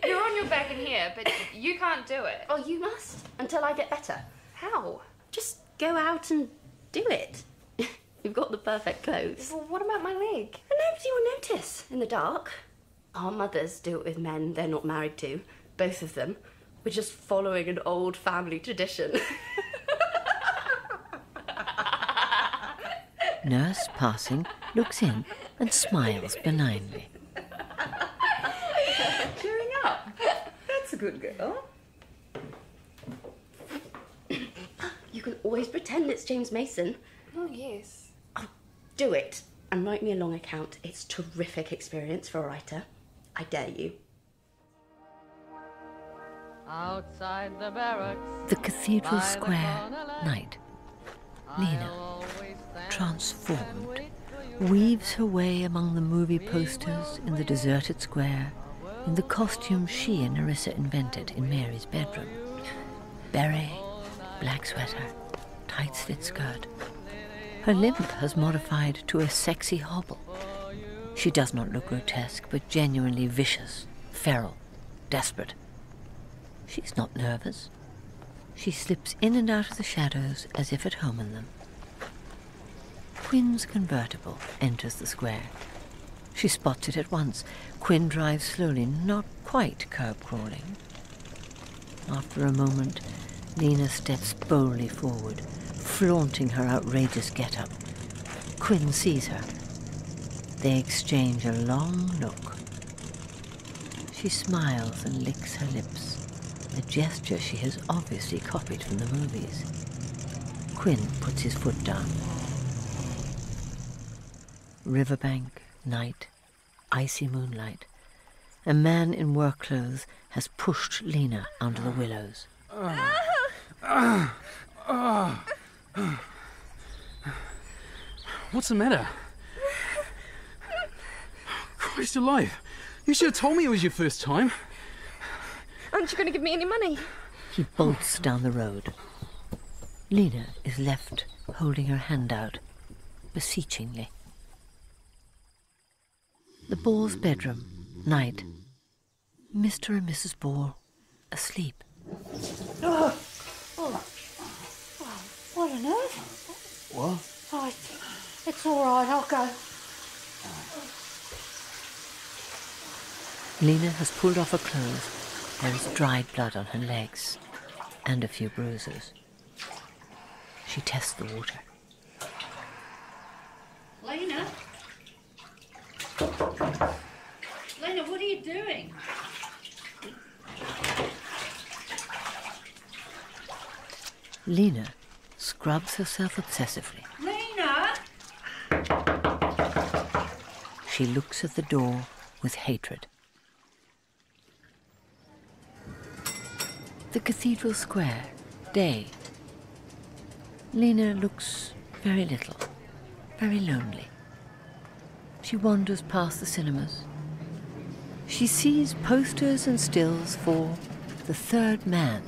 You're on your back in here, but you can't do it. Oh, you must, until I get better. How? Just go out and do it. You've got the perfect clothes. Well, what about my leg? And nobody will notice in the dark. Our mothers do it with men they're not married to, both of them. We're just following an old family tradition. Nurse, passing, looks in and smiles benignly. Cheering up. That's a good girl. You can always pretend it's James Mason. Oh, yes. Oh, do it and write me a long account. It's a terrific experience for a writer. I dare you. Outside the barracks, The cathedral by the square, corner lamp, night. Lena, transformed, weaves her way among the movie posters in the deserted square in the costume she and Nerissa invented in Mary's bedroom. Beret, black sweater, tight slit skirt. Her limp has modified to a sexy hobble. She does not look grotesque, but genuinely vicious, feral, desperate. She's not nervous. She slips in and out of the shadows as if at home in them. Quinn's convertible enters the square. She spots it at once. Quinn drives slowly, not quite curb-crawling. After a moment, Lena steps boldly forward, flaunting her outrageous get-up. Quinn sees her. They exchange a long look. She smiles and licks her lips, a gesture she has obviously copied from the movies. Quinn puts his foot down. Riverbank, night, icy moonlight. A man in work clothes has pushed Lena under the willows. What's the matter? Christ alive! You should have told me it was your first time. Aren't you going to give me any money? He bolts down the road. Lena is left holding her hand out, beseechingly. The Ball's bedroom, night. Mr. and Mrs. Ball, asleep. Oh, what on earth? What? Oh, it's all right, I'll go. Lena has pulled off her clothes. There is dried blood on her legs and a few bruises. She tests the water. Lena? Lena, what are you doing? Lena scrubs herself obsessively. Lena! She looks at the door with hatred. The cathedral square, day. Lena looks very little, very lonely. She wanders past the cinemas. She sees posters and stills for The Third Man,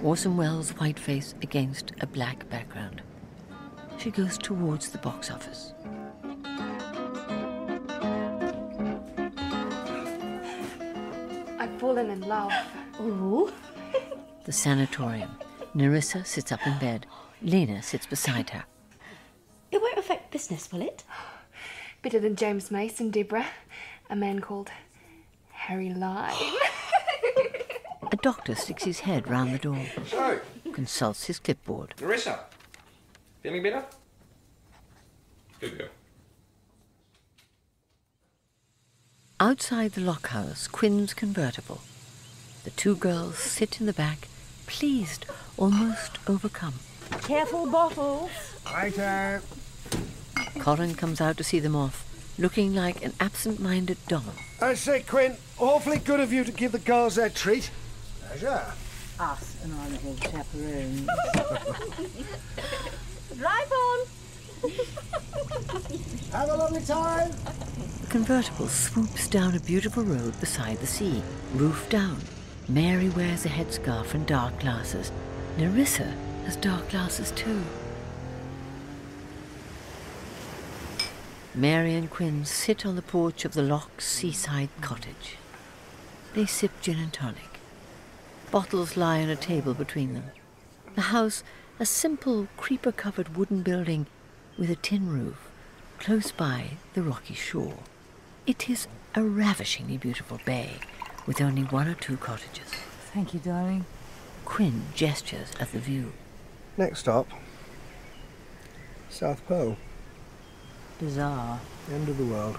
Orson Welles' white face against a black background. She goes towards the box office. I've fallen in love. Ooh. The sanatorium. Nerissa sits up in bed. Lena sits beside her. It won't affect business, will it? Better than James Mason, Deborah. A man called Harry Lime. A doctor sticks his head round the door. So, Consults his clipboard. Nerissa, feeling better? Good girl. Outside the lockhouse, Quinn's convertible. The two girls sit in the back, pleased, almost overcome. Careful bottles. Righto. Colin comes out to see them off, looking like an absent-minded Don. I say, Quinn, awfully good of you to give the girls their treat. Pleasure. Us and our little chaperones. Drive on! Have a lovely time. The convertible swoops down a beautiful road beside the sea, roof down. Mary wears a headscarf and dark glasses. Nerissa has dark glasses too. Mary and Quinn sit on the porch of the Loch's seaside cottage. They sip gin and tonic. Bottles lie on a table between them. The house, a simple creeper-covered wooden building with a tin roof, close by the rocky shore. It is a ravishingly beautiful bay with only one or two cottages. Thank you, darling. Quinn gestures at the view. Next stop, South Pole. Bizarre. End of the world.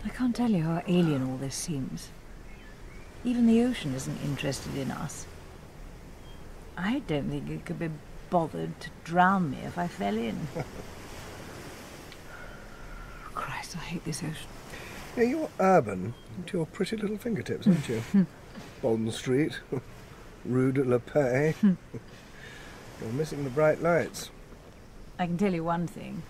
I can't tell you how alien all this seems. Even the ocean isn't interested in us. I don't think it could be bothered to drown me if I fell in. Christ, I hate this ocean. Yeah, you're urban to your pretty little fingertips, aren't you? Bond Street. Rue de la Paix. You're missing the bright lights. I can tell you one thing.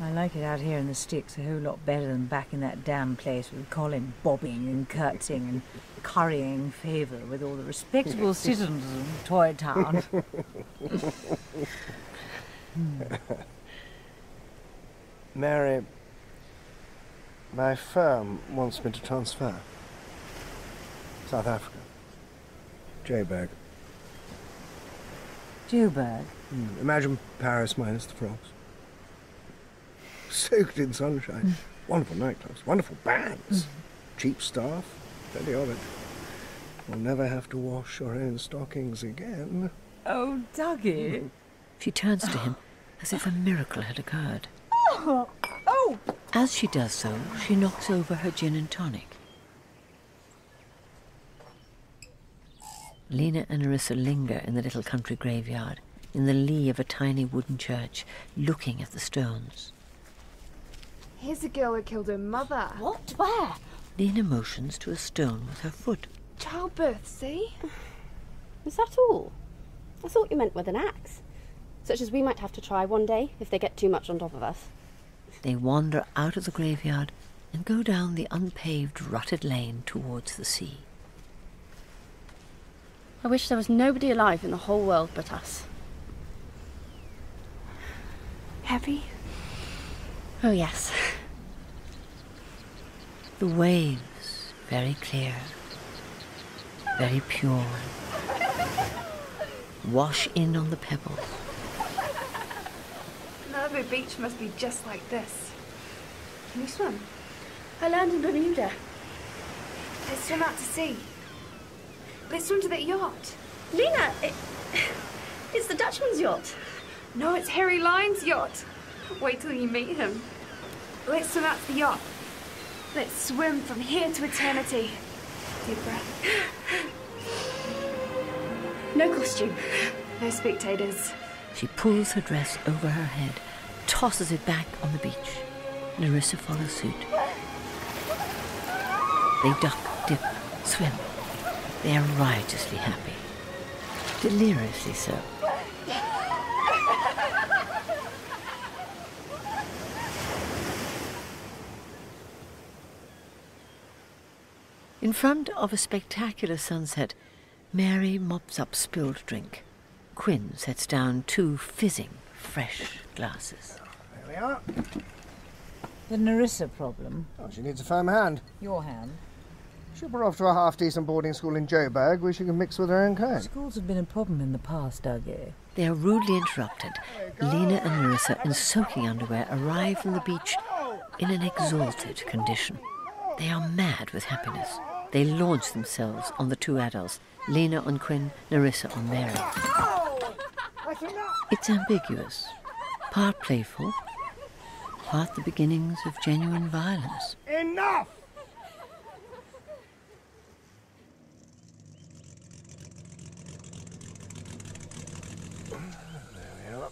I like it out here in the sticks a whole lot better than back in that damn place with Colin bobbing and curtsying and currying favour with all the respectable citizens of Toy Town. Mary, my firm wants me to transfer. South Africa. Joburg. Joburg? Imagine Paris minus the frogs. Soaked in sunshine. Wonderful nightclubs, wonderful bands. Cheap staff, plenty of it. We'll never have to wash your own stockings again. Oh, Dougie. She turns to him as if a miracle had occurred. Oh! As she does so, she knocks over her gin and tonic. Lena and Nerissa linger in the little country graveyard, in the lee of a tiny wooden church, looking at the stones. Here's a girl who killed her mother. What? Where? Lena motions to a stone with her foot. Childbirth, see? Is that all? I thought you meant with an axe. Such as we might have to try one day if they get too much on top of us. They wander out of the graveyard and go down the unpaved, rutted lane towards the sea. I wish there was nobody alive in the whole world but us. Happy? Oh, yes. The waves, very clear, very pure, wash in on the pebbles. Malibu Beach must be just like this. Can you swim? I learned in Bermuda. Let's swim out to sea. Let's swim to that yacht. Lena, it's the Dutchman's yacht. No, it's Harry Lyne's yacht. Wait till you meet him. Let's swim out to the yacht. Let's swim from here to eternity. Deep breath. No costume. No spectators. She pulls her dress over her head, tosses it back on the beach. Nerissa follows suit. They duck, dip, swim. They are riotously happy. Deliriously so. In front of a spectacular sunset, Mary mops up spilled drink. Quinn sets down 2 fizzing, fresh glasses. There we are. The Nerissa problem. Oh, she needs a firm hand. Your hand? Ship her off to a half-decent boarding school in Joburg where she can mix with her own kind. Schools have been a problem in the past, Dougie. They are rudely interrupted. Lena and Nerissa, in soaking underwear, arrive from the beach in an exalted condition. They are mad with happiness. They launch themselves on the 2 adults, Lena on Quinn, Nerissa on Mary. It's ambiguous, part playful, part the beginnings of genuine violence. Enough!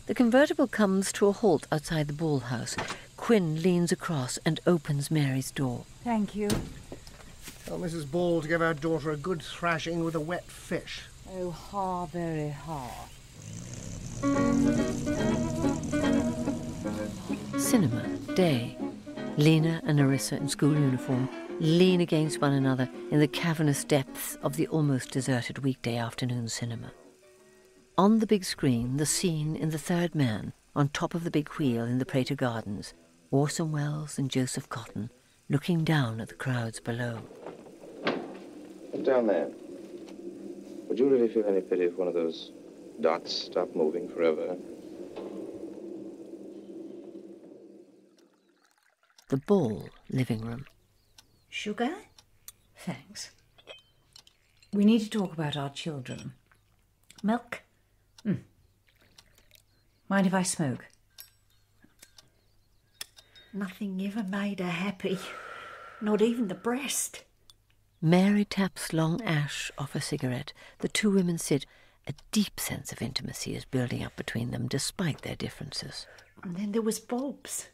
The convertible comes to a halt outside the ball house. Quinn leans across and opens Mary's door. Thank you. Tell Mrs. Ball to give her daughter a good thrashing with a wet fish. Oh, ha, very ha. Cinema, day. Lena and Nerissa in school uniform lean against one another in the cavernous depths of the almost deserted weekday afternoon cinema. On the big screen, the scene in The Third Man, on top of the big wheel in the Prater Gardens, Orson Welles and Joseph Cotton looking down at the crowds below. Down there. Would you really feel any pity if one of those dots stopped moving forever? The Ball living room. Sugar? Thanks. We need to talk about our children. Milk? Mind if I smoke? Nothing ever made her happy. Not even the breast. Mary taps long ash off a cigarette. The 2 women sit. A deep sense of intimacy is building up between them, despite their differences. And then there was Bob's.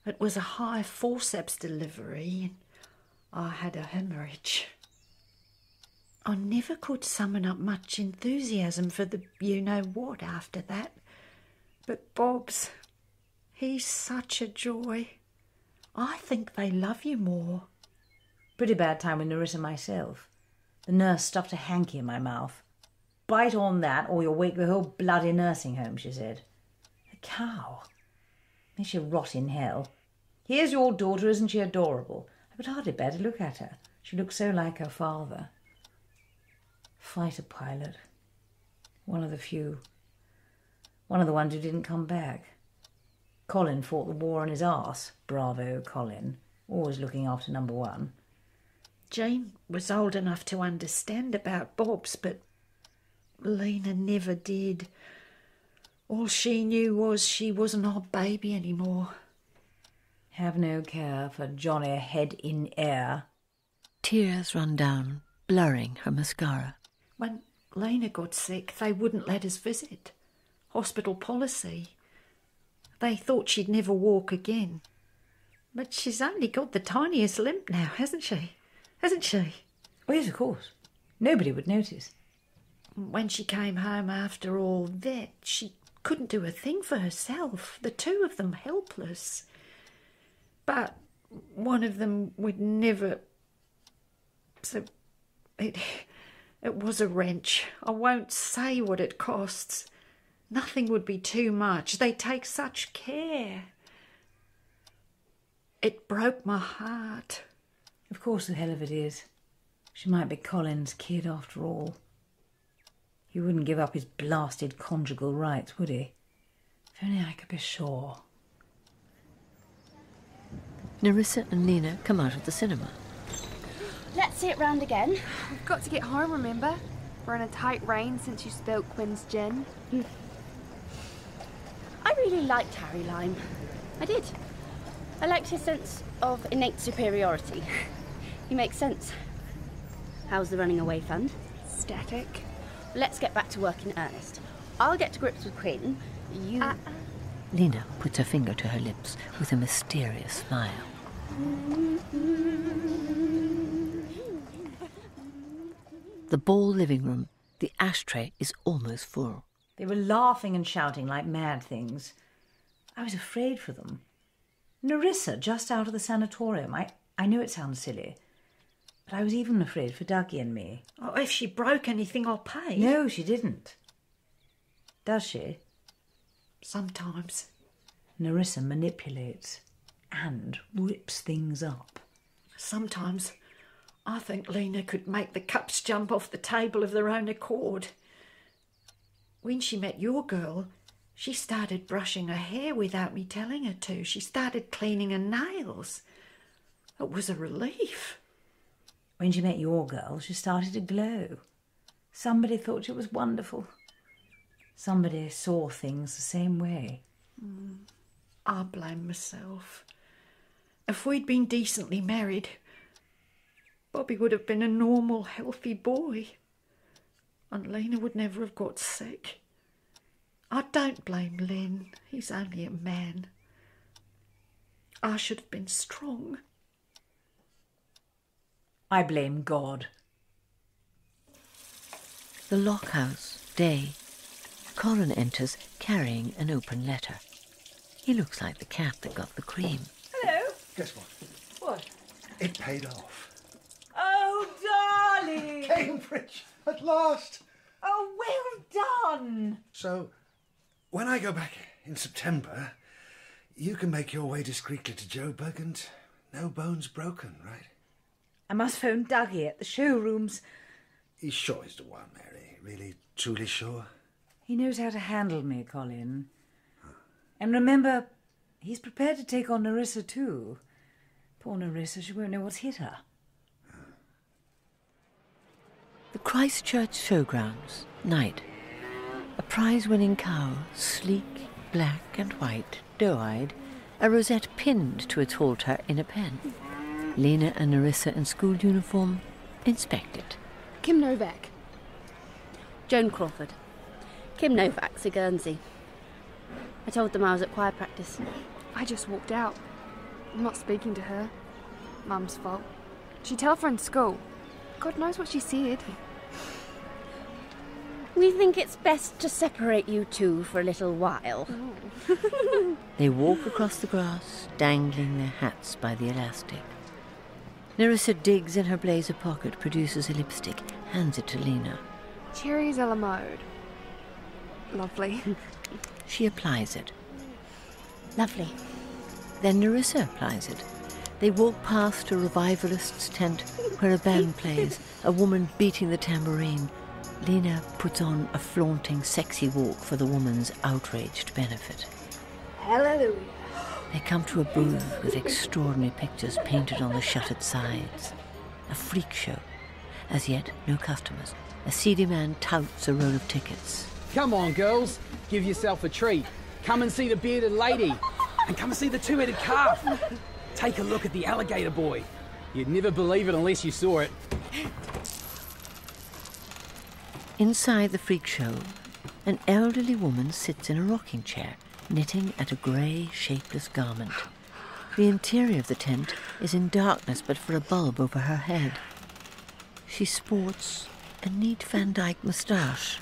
It was a high forceps delivery, and I had a hemorrhage. I never could summon up much enthusiasm for the you-know-what after that. But Bob's, he's such a joy. I think they love you more. Pretty bad time with Nerissa myself. The nurse stuffed a hanky in my mouth. Bite on that or you'll wake the whole bloody nursing home, she said. A cow. Makes you rot in hell. Here's your daughter, isn't she adorable? I could hardly bear to look at her. She looks so like her father. Fighter pilot. One of the few. One of the ones who didn't come back. Colin fought the war on his arse. Bravo, Colin. Always looking after number one. Jean was old enough to understand about Bob's, but Lena never did. All she knew was she wasn't our baby anymore. Have no care for Johnny head in air. Tears run down, blurring her mascara. When Lena got sick, they wouldn't let us visit. Hospital policy. They thought she'd never walk again. But she's only got the tiniest limp now, hasn't she? Hasn't she? Oh, yes, of course. Nobody would notice. When she came home after all that, she couldn't do a thing for herself. The two of them helpless. But one of them would never... So it was a wrench. I won't say what it costs. Nothing would be too much. They take such care. It broke my heart. Of course the hell of it is. She might be Colin's kid after all. He wouldn't give up his blasted conjugal rights, would he? If only I could be sure. Nerissa and Lena come out of the cinema. Let's see it round again. We've got to get home, remember? We're in a tight rein since you spilled Quinn's gin. I really liked Harry Lyme. I did. I liked his sense of innate superiority. He makes sense. How's the running away fund? Static. Let's get back to work in earnest. I'll get to grips with Quinn. You... Lena puts her finger to her lips with a mysterious smile. The ball living room, the ashtray is almost full. They were laughing and shouting like mad things. I was afraid for them. Nerissa, just out of the sanatorium. I know it sounds silly, but I was even afraid for Dougie and me. Oh, if she broke anything, I'll pay. No, she didn't. Does she? Sometimes. Nerissa manipulates and rips things up. Sometimes I think Lena could make the cups jump off the table of their own accord. When she met your girl, she started brushing her hair without me telling her to. She started cleaning her nails. It was a relief. When she met your girl, she started to glow. Somebody thought she was wonderful. Somebody saw things the same way. I blame myself. If we'd been decently married, Bobby would have been a normal, healthy boy. And Lena would never have got sick. I don't blame Len. He's only a man. I should have been strong. I blame God. The lockhouse, day. Colin enters carrying an open letter. He looks like the cat that got the cream. Hello. Guess what? What? It paid off. Oh, darling. Cambridge, at last. Oh, well done. So, when I go back in September, you can make your way discreetly to Joburg and no bones broken, right? I must phone Dougie at the showrooms. He's sure he's the one, Mary. Really, truly sure. He knows how to handle me, Colin. And remember, he's prepared to take on Nerissa too. Poor Nerissa, she won't know what's hit her. The Christchurch showgrounds, night. A prize-winning cow, sleek, black and white, doe-eyed, a rosette pinned to its halter in a pen. Lena and Nerissa in school uniform inspect it. Kim Novak. Joan Crawford. Kim Novak's a Guernsey. I told them I was at choir practice. I just walked out. I'm not speaking to her. Mum's fault. She telephoned school. God knows what she said. We think it's best to separate you two for a little while. They walk across the grass, dangling their hats by the elastic. Nerissa digs in her blazer pocket, produces a lipstick, hands it to Lena. Cherries a la mode. Lovely. She applies it. Lovely. Then Nerissa applies it. They walk past a revivalist's tent where a band plays, a woman beating the tambourine. Lena puts on a flaunting, sexy walk for the woman's outraged benefit. Hallelujah. They come to a booth with extraordinary pictures painted on the shuttered sides. A freak show. As yet, no customers. A seedy man touts a roll of tickets. Come on, girls. Give yourself a treat. Come and see the bearded lady. And come and see the two-headed calf. Take a look at the alligator boy. You'd never believe it unless you saw it. Inside the freak show, an elderly woman sits in a rocking chair, knitting at a grey, shapeless garment. The interior of the tent is in darkness but for a bulb over her head. She sports a neat Van Dyke moustache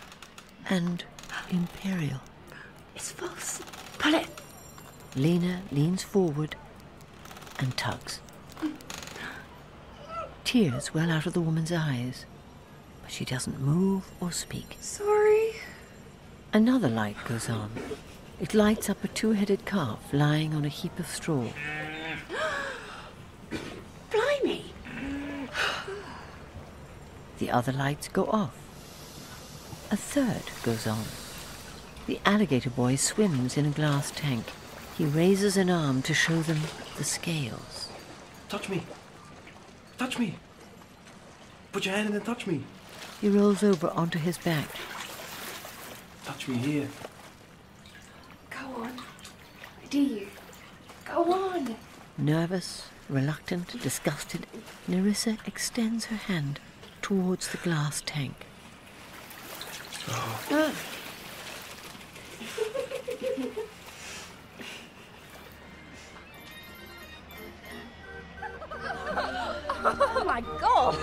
and imperial. It's false. Pull it. Lena leans forward and tugs. Tears well out of the woman's eyes, but she doesn't move or speak. Sorry. Another light goes on. It lights up a two-headed calf lying on a heap of straw. Blimey. The other lights go off. A third goes on. The alligator boy swims in a glass tank. He raises an arm to show them the scales. Touch me. Touch me. Put your hand in and touch me. He rolls over onto his back. Touch me here. Go on. I dare you. Go on. Nervous, reluctant, disgusted, Nerissa extends her hand towards the glass tank. Oh. Oh my god!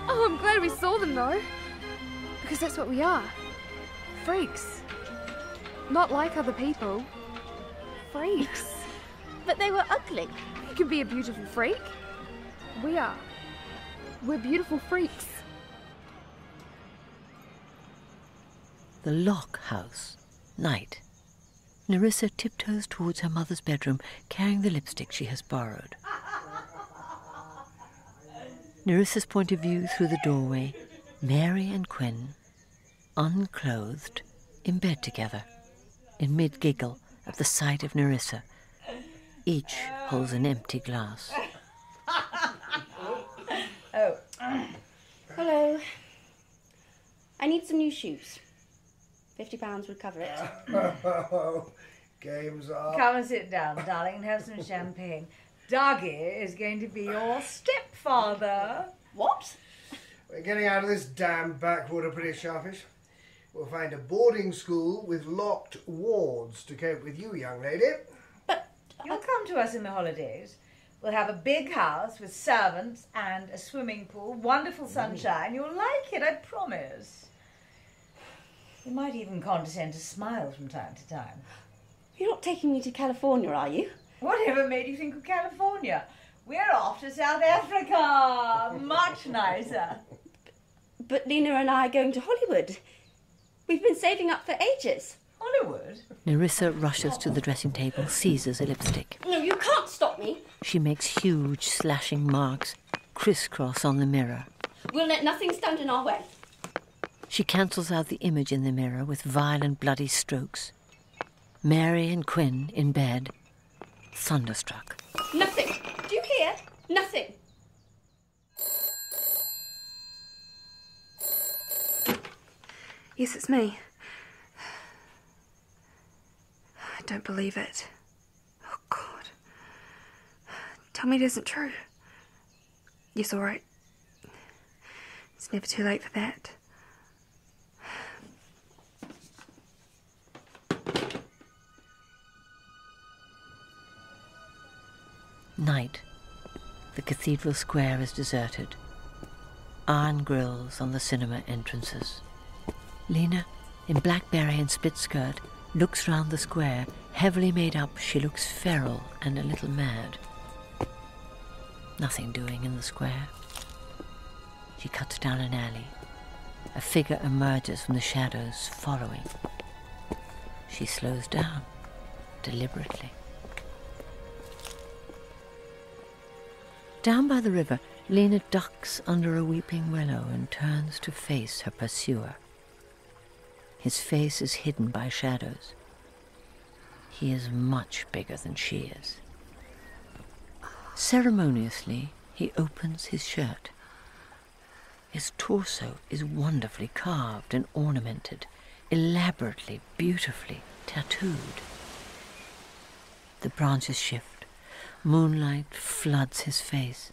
Oh, I'm glad we saw them though. Because that's what we are. Freaks. Not like other people. Freaks. But they were ugly. You can be a beautiful freak. We are. We're beautiful freaks. The Lock House. Night. Nerissa tiptoes towards her mother's bedroom, carrying the lipstick she has borrowed. Nerissa's point of view through the doorway, Mary and Quinn, unclothed, in bed together, in mid-giggle at the sight of Nerissa. Each holds an empty glass. Oh. Hello. I need some new shoes. £50 would cover it. Game's up. Come and sit down, darling, and have some champagne. Dougie is going to be your stepfather. What? We're getting out of this damn backwater pretty sharpish. We'll find a boarding school with locked wards to cope with you, young lady. You'll come to us in the holidays. We'll have a big house with servants and a swimming pool, wonderful sunshine. You'll like it, I promise. You might even condescend to smile from time to time. You're not taking me to California, are you? Whatever made you think of California? We're off to South Africa. Much nicer. But Lena and I are going to Hollywood. We've been saving up for ages. Hollywood? Nerissa rushes to the dressing table, seizes a lipstick. No, you can't stop me. She makes huge slashing marks, crisscross on the mirror. We'll let nothing stand in our way. She cancels out the image in the mirror with violent, bloody strokes. Mary and Quinn in bed, thunderstruck. Nothing. Do you hear? Nothing. Yes, it's me. I don't believe it. Oh, God. Tell me it isn't true. Yes, all right. It's never too late for that. Night. The cathedral square is deserted. Iron grills on the cinema entrances. Lena, in blackberry and split skirt, looks round the square. Heavily made up, she looks feral and a little mad. Nothing doing in the square. She cuts down an alley. A figure emerges from the shadows, following. She slows down, deliberately. Down by the river, Lena ducks under a weeping willow and turns to face her pursuer. His face is hidden by shadows. He is much bigger than she is. Ceremoniously, he opens his shirt. His torso is wonderfully carved and ornamented, elaborately, beautifully tattooed. The branches shift. Moonlight floods his face.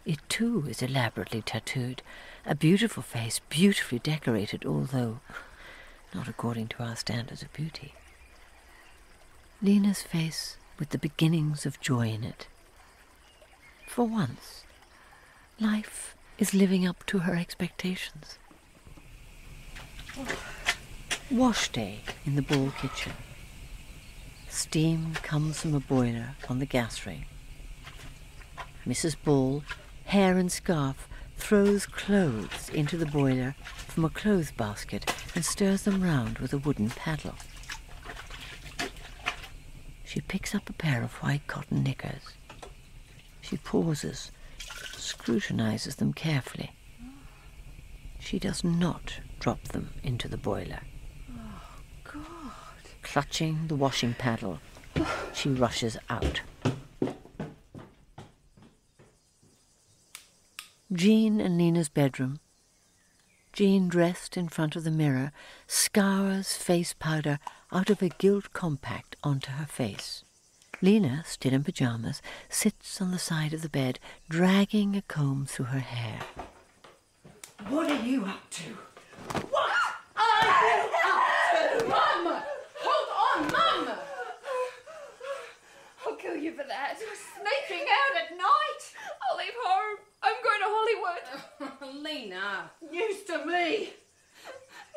It too is elaborately tattooed. A beautiful face, beautifully decorated, although not according to our standards of beauty. Lena's face with the beginnings of joy in it. For once, life is living up to her expectations. Wash day in the Ball kitchen. Steam comes from a boiler on the gas ring. Mrs. Ball, hair and scarf, throws clothes into the boiler from a clothes basket and stirs them round with a wooden paddle. She picks up a pair of white cotton knickers. She pauses, scrutinizes them carefully. She does not drop them into the boiler. Oh, God. Clutching the washing paddle, she rushes out. Jean and Lena's bedroom. Jean, dressed in front of the mirror, scours face powder out of a gilt compact onto her face. Lena, still in pyjamas, sits on the side of the bed, dragging a comb through her hair. What are you up to? What are you up to? Mum! Hold on, Mum! I'll kill you for that. Sneaking out at night! I'll leave home. I'm going to Hollywood. Lena. News to me.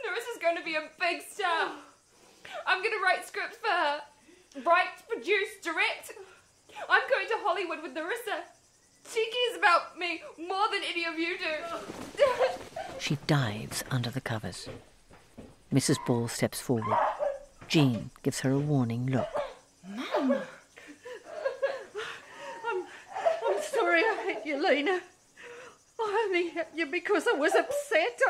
Narissa's going to be a big star. I'm going to write scripts for her. Write, produce, direct. I'm going to Hollywood with Narissa. She cares about me more than any of you do. She dives under the covers. Mrs. Ball steps forward. Jean gives her a warning look. Mum. I'm sorry I hit you, Lena. I only hit you because I was upset.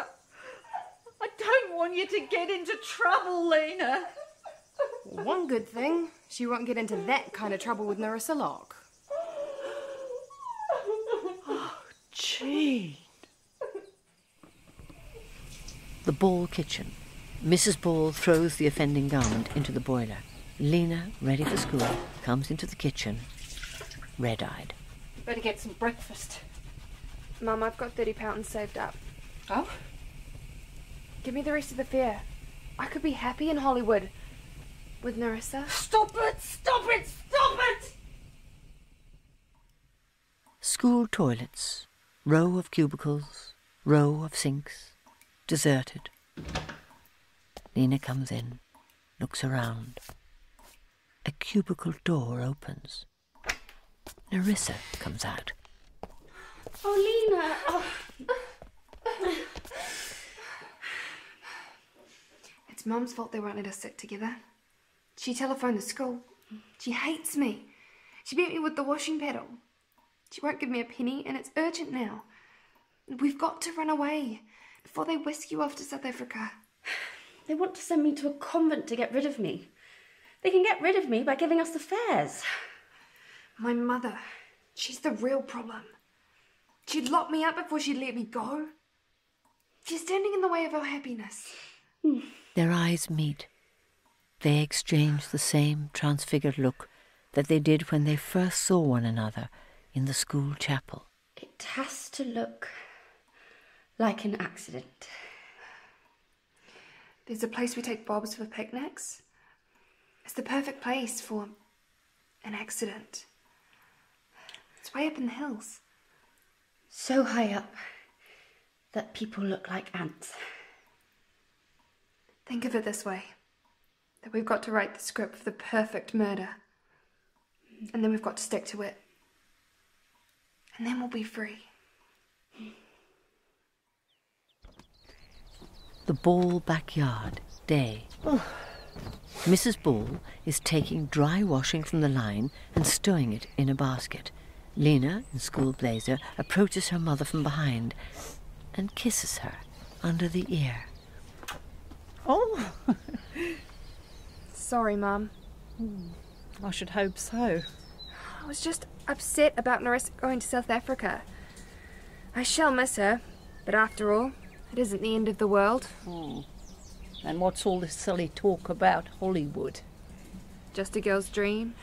I don't want you to get into trouble, Lena. One good thing, she won't get into that kind of trouble with Narissa Locke. Oh, Jean. The Ball kitchen. Mrs. Ball throws the offending garment into the boiler. Lena, ready for school, comes into the kitchen, red-eyed. Better get some breakfast. Mum, I've got £30 saved up. Oh? Give me the rest of the fare. I could be happy in Hollywood. With Narissa. Stop it! Stop it! Stop it! School toilets. Row of cubicles. Row of sinks. Deserted. Lena comes in. Looks around. A cubicle door opens. Narissa comes out. Oh, Lena! Oh. It's Mum's fault they won't let us sit together. She telephoned the school. She hates me. She beat me with the washing paddle. She won't give me a penny, and it's urgent now. We've got to run away before they whisk you off to South Africa. They want to send me to a convent to get rid of me. They can get rid of me by giving us the fares. My mother, she's the real problem. She'd lock me up before she'd let me go. She's standing in the way of our happiness. Their eyes meet. They exchange the same transfigured look that they did when they first saw one another in the school chapel. It has to look like an accident. There's a place we take Bobs for picnics. It's the perfect place for an accident. It's way up in the hills. So high up that people look like ants. Think of it this way. That we've got to write the script for the perfect murder. And then we've got to stick to it. And then we'll be free. The Ball backyard, day. Mrs. Ball is taking dry washing from the line and stowing it in a basket. Lena, in school blazer, approaches her mother from behind and kisses her under the ear. Oh! Sorry, Mum. I should hope so. I was just upset about Nerissa going to South Africa. I shall miss her, but after all, it isn't the end of the world. And what's all this silly talk about Hollywood? Just a girl's dream.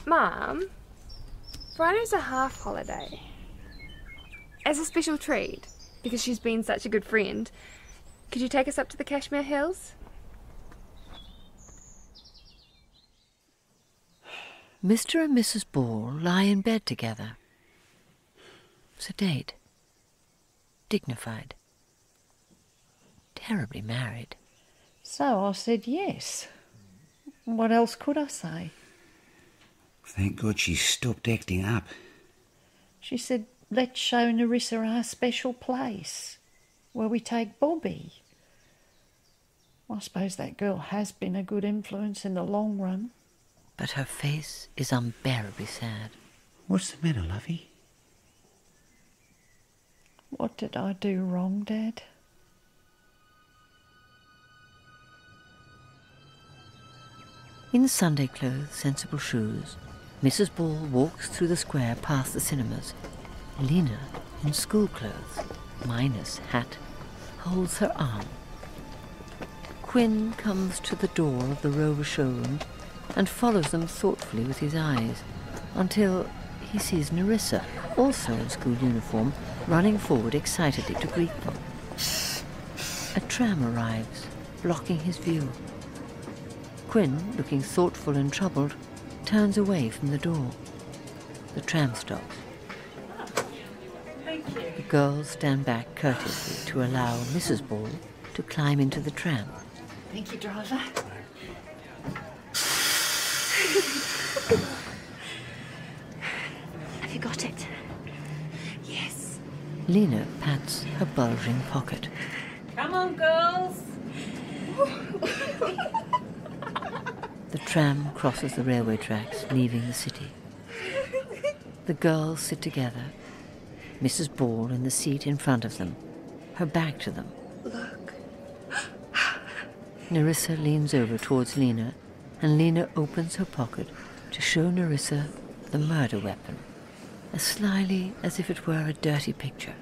Mum, Friday's a half holiday. As a special treat, because she's been such a good friend, could you take us up to the Kashmir Hills? Mr. and Mrs. Ball lie in bed together. Sedate, dignified, terribly married. So I said yes. What else could I say? Thank God she stopped acting up. She said, let's show Nerissa our special place, where we take Bobby. I suppose that girl has been a good influence in the long run. But her face is unbearably sad. What's the matter, lovey? What did I do wrong, Dad? In Sunday clothes, sensible shoes, Mrs. Ball walks through the square past the cinemas. Lena, in school clothes, minus hat, holds her arm. Quinn comes to the door of the Rover showroom and follows them thoughtfully with his eyes until he sees Nerissa, also in school uniform, running forward excitedly to greet them. A tram arrives, blocking his view. Quinn, looking thoughtful and troubled, turns away from the door. The tram stops. Thank you. The girls stand back courteously to allow Mrs. Ball to climb into the tram. Thank you, driver. Have you got it? Yes. Lena pats her bulging pocket. Come on, girls. The tram crosses the railway tracks, leaving the city. The girls sit together, Mrs. Ball in the seat in front of them, her back to them. Look. Nerissa leans over towards Lena, and Lena opens her pocket to show Nerissa the murder weapon, as slyly as if it were a dirty picture.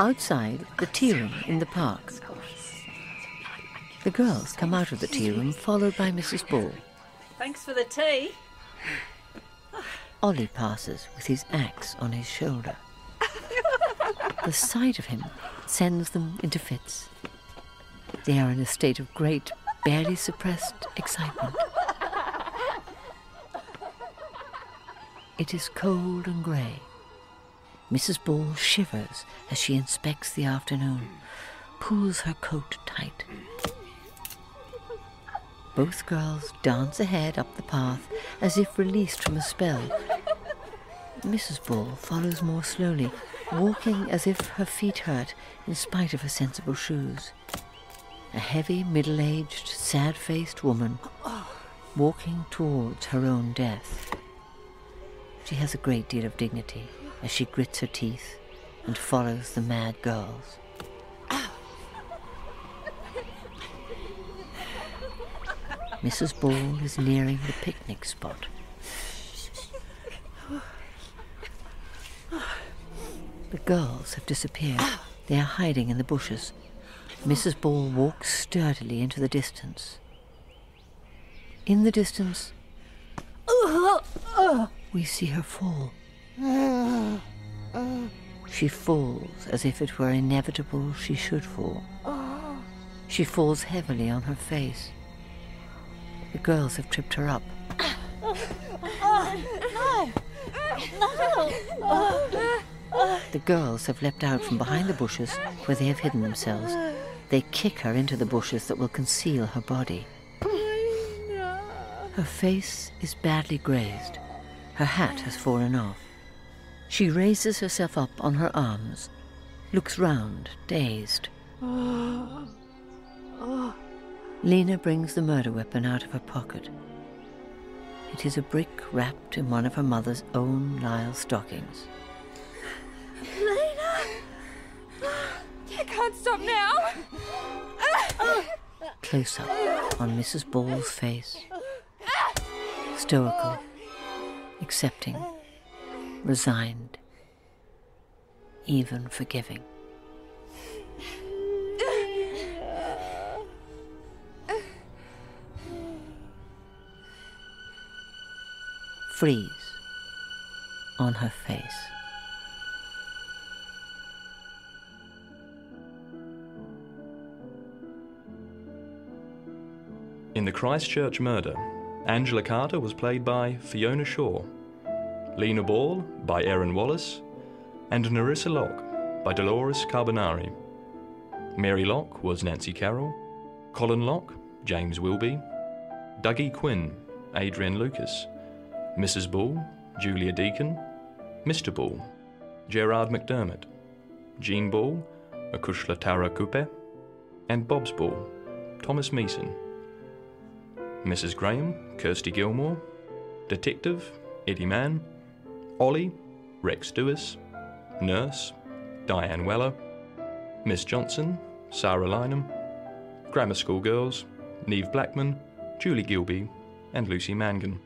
Outside, the tea room in the park. The girls come out of the tea room, followed by Mrs. Ball. Thanks for the tea. Ollie passes with his axe on his shoulder. The sight of him sends them into fits. They are in a state of great, barely suppressed excitement. It is cold and grey. Mrs. Ball shivers as she inspects the afternoon, pulls her coat tight. Both girls dance ahead up the path as if released from a spell. Mrs. Ball follows more slowly, walking as if her feet hurt in spite of her sensible shoes. A heavy, middle-aged, sad-faced woman walking towards her own death. She has a great deal of dignity as she grits her teeth and follows the mad girls. Mrs. Ball is nearing the picnic spot. The girls have disappeared. They are hiding in the bushes. Mrs. Ball walks sturdily into the distance. In the distance, we see her fall. She falls as if it were inevitable she should fall. She falls heavily on her face. The girls have tripped her up. No! The girls have leapt out from behind the bushes where they have hidden themselves. They kick her into the bushes that will conceal her body. Her face is badly grazed. Her hat has fallen off. She raises herself up on her arms, looks round, dazed. Lena brings the murder weapon out of her pocket. It is a brick wrapped in one of her mother's own lisle stockings. Lena! I can't stop now. Close up on Mrs. Ball's face. Stoical, accepting, resigned, even forgiving. Freeze on her face. In the Christchurch murder, Angela Carter was played by Fiona Shaw, Lena Ball by Erin Wallace, and Nerissa Locke by Dolores Carbonari. Mary Locke was Nancy Carroll, Colin Locke, James Wilby, Dougie Quinn, Adrian Lucas, Mrs. Ball, Julia Deacon, Mr. Ball, Gerard McDermott, Jean Ball, Akushla Tara Kupe, and Bob's Ball, Thomas Meeson. Mrs. Graham, Kirsty Gilmore, Detective, Eddie Mann, Ollie, Rex Dewis, Nurse, Diane Weller, Miss Johnson, Sarah Lynham, Grammar School Girls, Neve Blackman, Julie Gilby, and Lucy Mangan.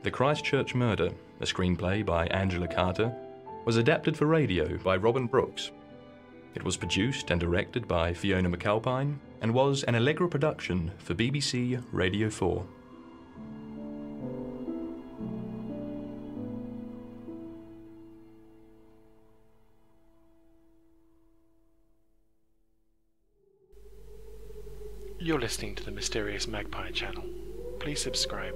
The Christchurch Murder, a screenplay by Angela Carter, was adapted for radio by Robin Brooks. It was produced and directed by Fiona McAlpine and was an Allegra production for BBC Radio 4. You're listening to the Mysterious Magpie channel. Please subscribe.